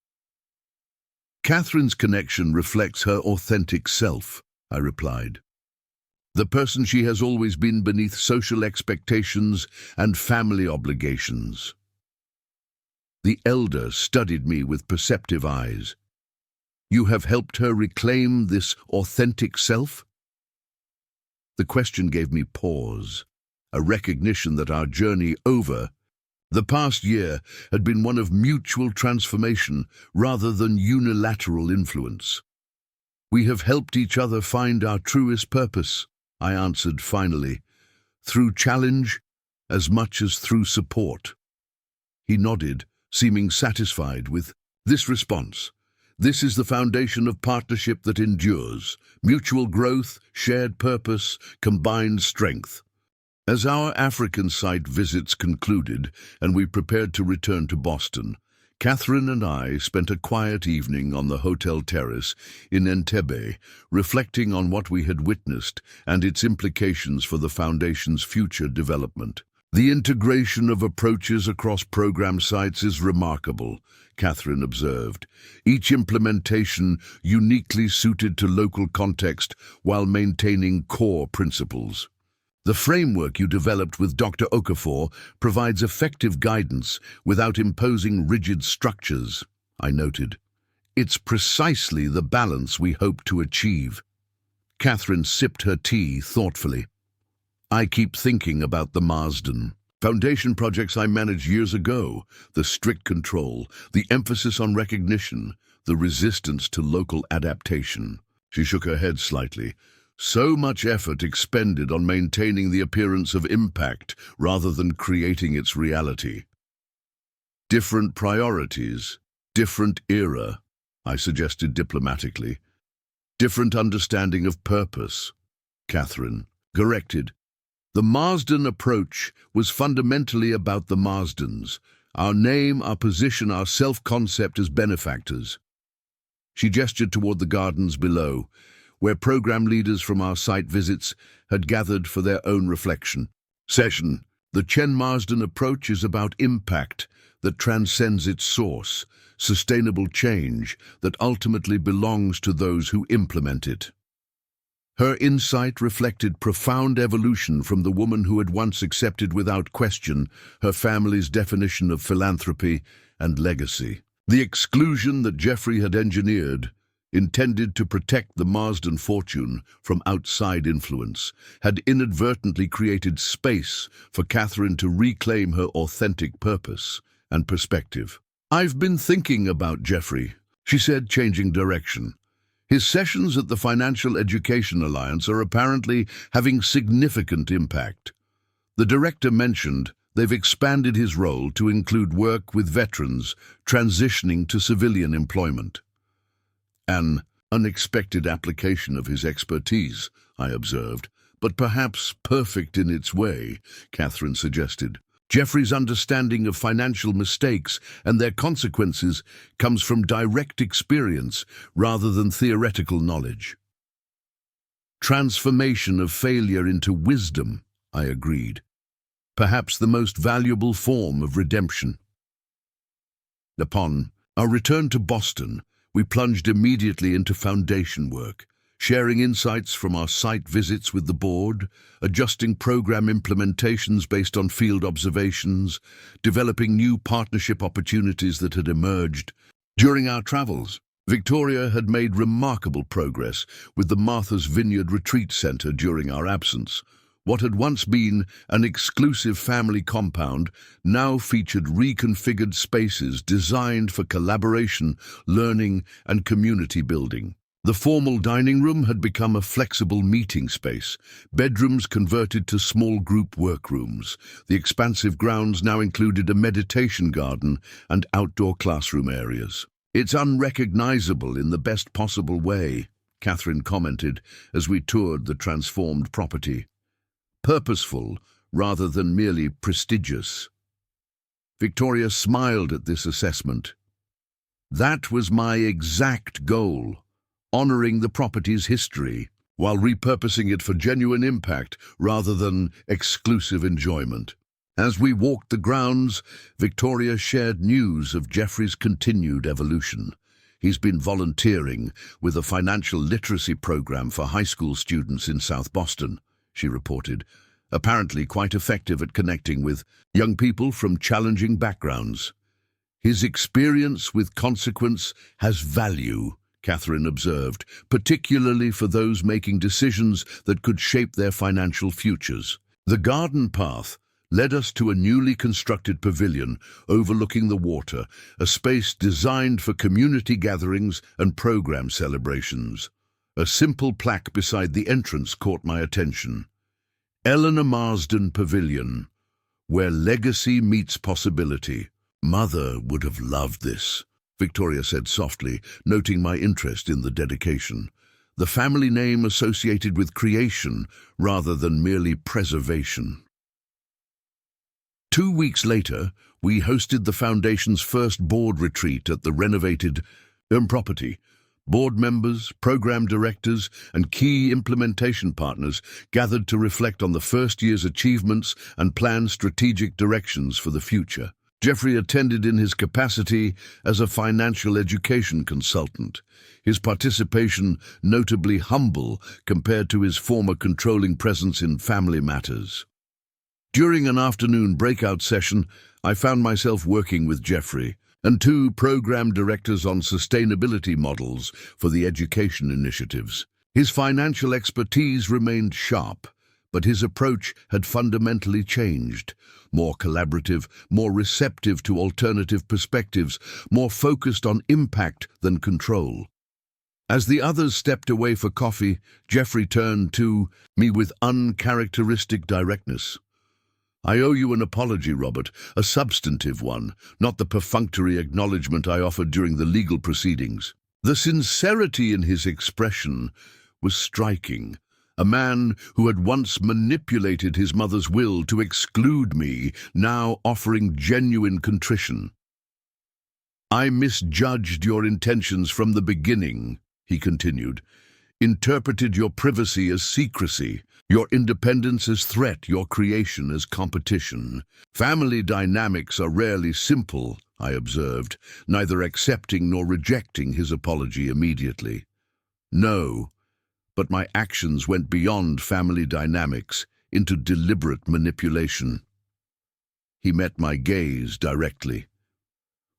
[SPEAKER 1] "Catherine's connection reflects her authentic self," I replied. "The person she has always been beneath social expectations and family obligations." The elder studied me with perceptive eyes. "You have helped her reclaim this authentic self?" The question gave me pause, a recognition that our journey over the past year had been one of mutual transformation rather than unilateral influence. "We have helped each other find our truest purpose," I answered finally, "through challenge as much as through support." He nodded, seeming satisfied with this response. "This is the foundation of partnership that endures: mutual growth, shared purpose, combined strength." As our African site visits concluded and we prepared to return to Boston, Catherine and I spent a quiet evening on the hotel terrace in Entebbe, reflecting on what we had witnessed and its implications for the Foundation's future development. The integration of approaches across program sites is remarkable, Catherine observed, each implementation uniquely suited to local context while maintaining core principles. The framework you developed with Dr. Okafor provides effective guidance without imposing rigid structures, I noted. It's precisely the balance we hope to achieve. Catherine sipped her tea thoughtfully. I keep thinking about the Marsden Foundation projects I managed years ago, the strict control, the emphasis on recognition, the resistance to local adaptation. She shook her head slightly. So much effort expended on maintaining the appearance of impact rather than creating its reality. Different priorities, different era, I suggested diplomatically. Different understanding of purpose, Catherine corrected. The Marsden approach was fundamentally about the Marsdens, our name, our position, our self-concept as benefactors. She gestured toward the gardens below, where program leaders from our site visits had gathered for their own reflection. Session. The Chen Marsden approach is about impact that transcends its source, sustainable change that ultimately belongs to those who implement it. Her insight reflected profound evolution from the woman who had once accepted without question her family's definition of philanthropy and legacy. The exclusion that Geoffrey had engineered, intended to protect the Marsden fortune from outside influence, had inadvertently created space for Catherine to reclaim her authentic purpose and perspective. I've been thinking about Geoffrey, she said, changing direction. His sessions at the Financial Education Alliance are apparently having significant impact. The director mentioned they've expanded his role to include work with veterans transitioning to civilian employment. An unexpected application of his expertise, I observed, but perhaps perfect in its way, Catherine suggested. Geoffrey's understanding of financial mistakes and their consequences comes from direct experience rather than theoretical knowledge. Transformation of failure into wisdom, I agreed. Perhaps the most valuable form of redemption. Upon our return to Boston, we plunged immediately into foundation work, sharing insights from our site visits with the board, adjusting program implementations based on field observations, developing new partnership opportunities that had emerged. During our travels, Victoria had made remarkable progress with the Martha's Vineyard Retreat Center during our absence. What had once been an exclusive family compound now featured reconfigured spaces designed for collaboration, learning, and community building. The formal dining room had become a flexible meeting space, bedrooms converted to small group workrooms. The expansive grounds now included a meditation garden and outdoor classroom areas. It's unrecognizable in the best possible way, Catherine commented as we toured the transformed property. Purposeful rather than merely prestigious. Victoria smiled at this assessment. That was my exact goal, honoring the property's history while repurposing it for genuine impact rather than exclusive enjoyment. As we walked the grounds, Victoria shared news of Geoffrey's continued evolution. He's been volunteering with a financial literacy program for high school students in South Boston, she reported, apparently quite effective at connecting with young people from challenging backgrounds. His experience with consequence has value, Catherine observed, particularly for those making decisions that could shape their financial futures. The garden path led us to a newly constructed pavilion overlooking the water, a space designed for community gatherings and program celebrations. A simple plaque beside the entrance caught my attention. Eleanor Marsden Pavilion, where legacy meets possibility. Mother would have loved this, Victoria said softly, noting my interest in the dedication. The family name associated with creation rather than merely preservation. 2 weeks later, we hosted the Foundation's first board retreat at the renovated property. Board members, program directors, and key implementation partners gathered to reflect on the first year's achievements and plan strategic directions for the future. Geoffrey attended in his capacity as a financial education consultant, his participation notably humble compared to his former controlling presence in family matters. During an afternoon breakout session, I found myself working with Geoffrey and two program directors on sustainability models for the education initiatives. His financial expertise remained sharp, but his approach had fundamentally changed. More collaborative, more receptive to alternative perspectives, more focused on impact than control. As the others stepped away for coffee, Geoffrey turned to me with uncharacteristic directness. "I owe you an apology, Robert, a substantive one, not the perfunctory acknowledgement I offered during the legal proceedings." The sincerity in his expression was striking. A man who had once manipulated his mother's will to exclude me, now offering genuine contrition. "I misjudged your intentions from the beginning," he continued. "Interpreted your privacy as secrecy, your independence as threat, your creation as competition. Family dynamics are rarely simple," I observed, neither accepting nor rejecting his apology immediately. "No, but my actions went beyond family dynamics into deliberate manipulation." He met my gaze directly.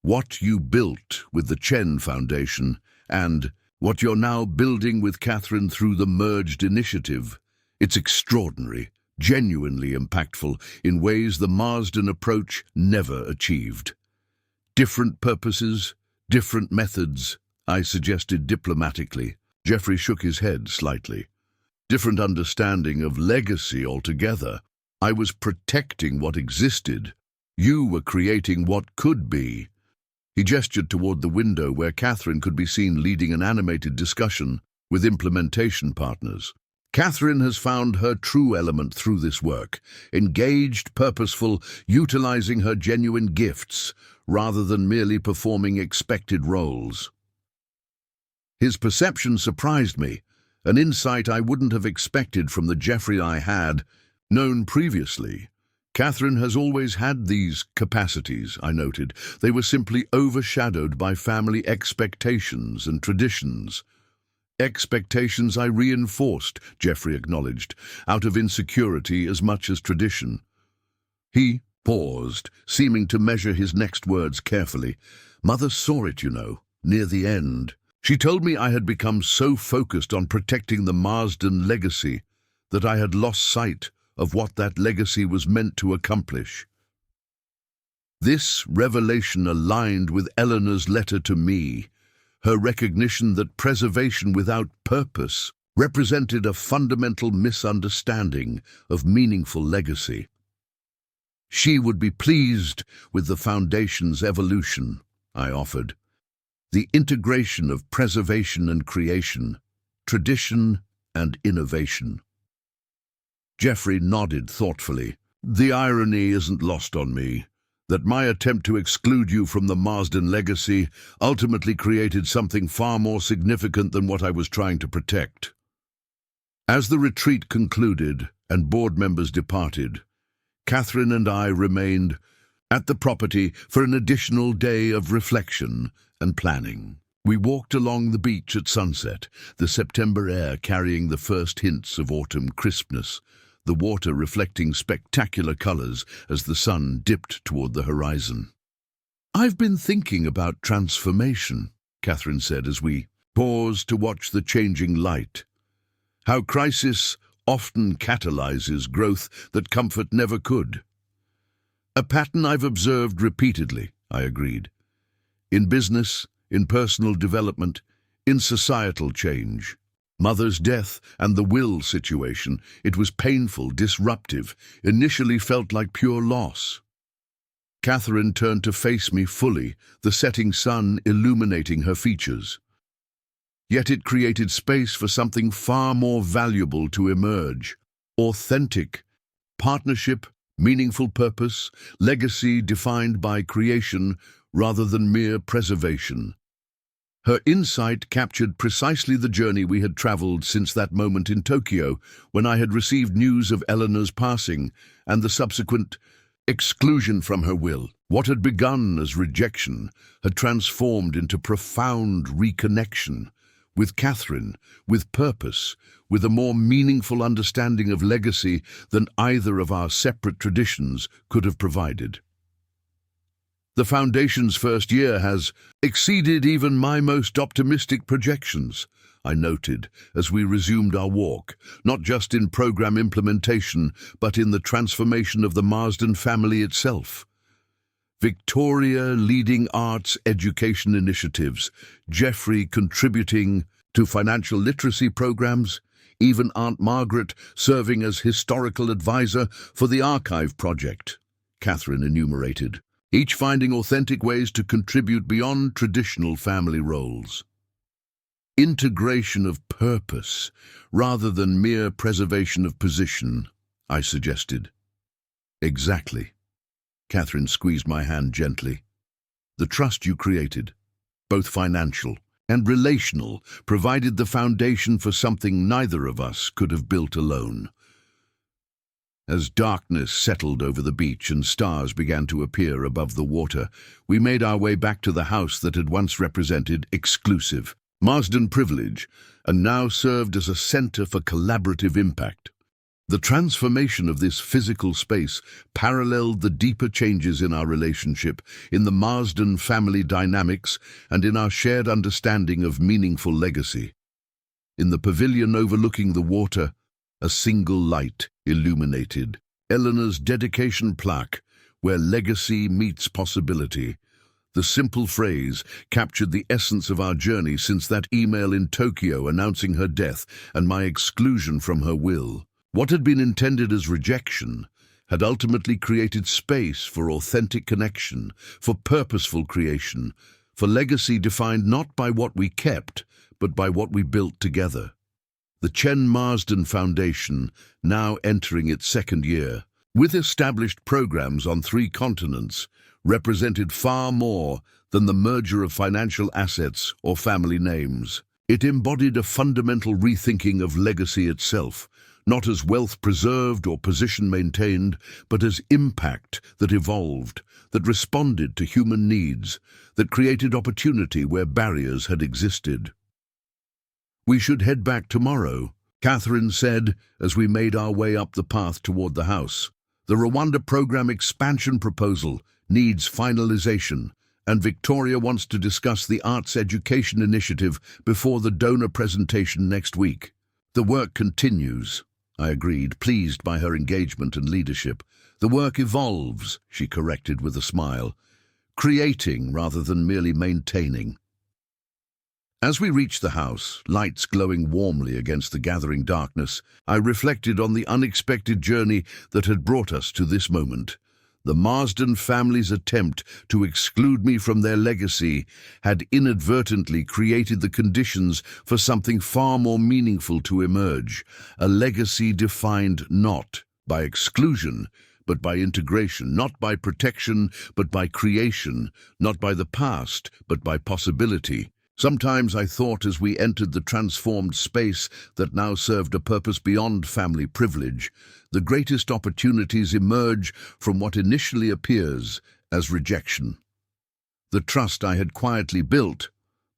[SPEAKER 1] "What you built with the Chen Foundation and what you're now building with Catherine through the merged initiative, it's extraordinary, genuinely impactful in ways the Marsden approach never achieved. Different purposes, different methods," I suggested diplomatically. Geoffrey shook his head slightly. "Different understanding of legacy altogether. I was protecting what existed. You were creating what could be." He gestured toward the window where Catherine could be seen leading an animated discussion with implementation partners. "Catherine has found her true element through this work, engaged, purposeful, utilizing her genuine gifts rather than merely performing expected roles." His perception surprised me, an insight I wouldn't have expected from the Geoffrey I had known previously. "Catherine has always had these capacities," I noted. "They were simply overshadowed by family expectations and traditions." "Expectations I reinforced," Geoffrey acknowledged, "out of insecurity as much as tradition." He paused, seeming to measure his next words carefully. "Mother saw it, you know, near the end. She told me I had become so focused on protecting the Marsden legacy that I had lost sight of what that legacy was meant to accomplish." This revelation aligned with Eleanor's letter to me, her recognition that preservation without purpose represented a fundamental misunderstanding of meaningful legacy. She would be pleased with the Foundation's evolution, I offered. The integration of preservation and creation, tradition and innovation. Geoffrey nodded thoughtfully. "The irony isn't lost on me, that my attempt to exclude you from the Marsden legacy ultimately created something far more significant than what I was trying to protect." As the retreat concluded and board members departed, Catherine and I remained at the property for an additional day of reflection and planning. We walked along the beach at sunset, the September air carrying the first hints of autumn crispness, the water reflecting spectacular colors as the sun dipped toward the horizon. "I've been thinking about transformation," Catherine said as we paused to watch the changing light. "How crisis often catalyzes growth that comfort never could." "A pattern I've observed repeatedly," I agreed. "In business, in personal development, in societal change. Mother's death and the will situation, it was painful, disruptive, initially felt like pure loss." Catherine turned to face me fully, the setting sun illuminating her features. "Yet it created space for something far more valuable to emerge. Authentic partnership, meaningful purpose, legacy defined by creation rather than mere preservation. Her insight captured precisely the journey we had traveled since that moment in Tokyo, when I had received news of Eleanor's passing and the subsequent exclusion from her will. What had begun as rejection had transformed into profound reconnection with Catherine, with purpose, with a more meaningful understanding of legacy than either of our separate traditions could have provided. The Foundation's first year has exceeded even my most optimistic projections, I noted as we resumed our walk, not just in program implementation, but in the transformation of the Marsden family itself. Victoria leading arts education initiatives, Geoffrey contributing to financial literacy programs, even Aunt Margaret serving as historical advisor for the archive project, Catherine enumerated, each finding authentic ways to contribute beyond traditional family roles. Integration of purpose rather than mere preservation of position, I suggested. Exactly. Catherine squeezed my hand gently. The trust you created, both financial and relational, provided the foundation for something neither of us could have built alone. As darkness settled over the beach and stars began to appear above the water, we made our way back to the house that had once represented exclusive Marsden privilege and now served as a center for collaborative impact. The transformation of this physical space paralleled the deeper changes in our relationship, in the Marsden family dynamics, and in our shared understanding of meaningful legacy. In the pavilion overlooking the water, a single light illuminated Eleanor's dedication plaque, where legacy meets possibility. The simple phrase captured the essence of our journey since that email in Tokyo announcing her death and my exclusion from her will. What had been intended as rejection had ultimately created space for authentic connection, for purposeful creation, for legacy defined not by what we kept, but by what we built together. The Chen Marsden Foundation, now entering its second year, with established programs on 3 continents, represented far more than the merger of financial assets or family names. It embodied a fundamental rethinking of legacy itself, not as wealth preserved or position maintained, but as impact that evolved, that responded to human needs, that created opportunity where barriers had existed. "We should head back tomorrow," Catherine said as we made our way up the path toward the house. "The Rwanda program expansion proposal needs finalization, and Victoria wants to discuss the arts education initiative before the donor presentation next week." "The work continues," I agreed, pleased by her engagement and leadership. "The work evolves," she corrected with a smile, "creating rather than merely maintaining." As we reached the house, lights glowing warmly against the gathering darkness, I reflected on the unexpected journey that had brought us to this moment. The Marsden family's attempt to exclude me from their legacy had inadvertently created the conditions for something far more meaningful to emerge, a legacy defined not by exclusion, but by integration, not by protection, but by creation, not by the past, but by possibility. Sometimes I thought as we entered the transformed space that now served a purpose beyond family privilege, the greatest opportunities emerge from what initially appears as rejection. The trust I had quietly built,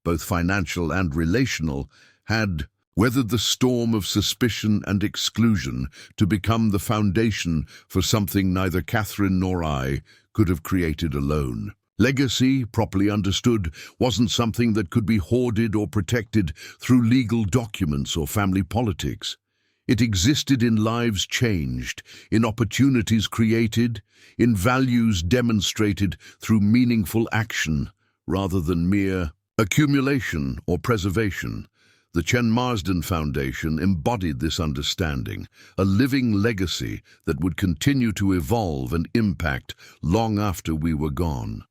[SPEAKER 1] both financial and relational, had weathered the storm of suspicion and exclusion to become the foundation for something neither Catherine nor I could have created alone. Legacy, properly understood, wasn't something that could be hoarded or protected through legal documents or family politics. It existed in lives changed, in opportunities created, in values demonstrated through meaningful action, rather than mere accumulation or preservation. The Chen Marsden Foundation embodied this understanding, a living legacy that would continue to evolve and impact long after we were gone.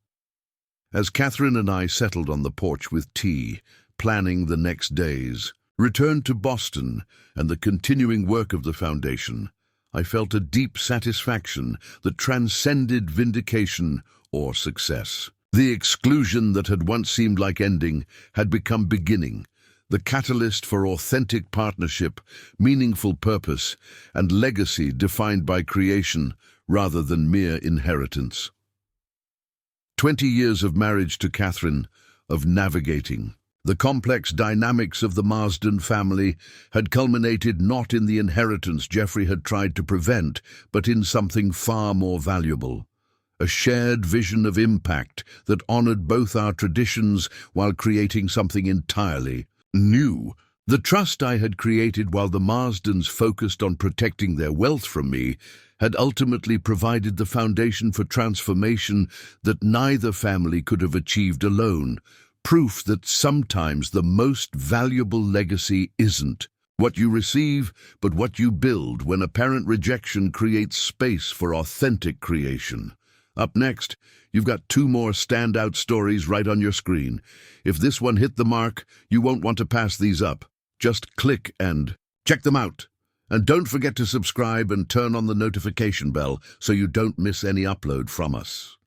[SPEAKER 1] As Catherine and I settled on the porch with tea, planning the next days, return to Boston, and the continuing work of the Foundation, I felt a deep satisfaction that transcended vindication or success. The exclusion that had once seemed like ending had become beginning, the catalyst for authentic partnership, meaningful purpose, and legacy defined by creation rather than mere inheritance. 20 years of marriage to Catherine, of navigating. The complex dynamics of the Marsden family had culminated not in the inheritance Geoffrey had tried to prevent, but in something far more valuable. A shared vision of impact that honored both our traditions while creating something entirely new. The trust I had created while the Marsdens focused on protecting their wealth from me had ultimately provided the foundation for transformation that neither family could have achieved alone. Proof that sometimes the most valuable legacy isn't what you receive, but what you build when apparent rejection creates space for authentic creation. Up next, you've got 2 more standout stories right on your screen. If this one hit the mark, you won't want to pass these up. Just click and check them out. And don't forget to subscribe and turn on the notification bell so you don't miss any upload from us.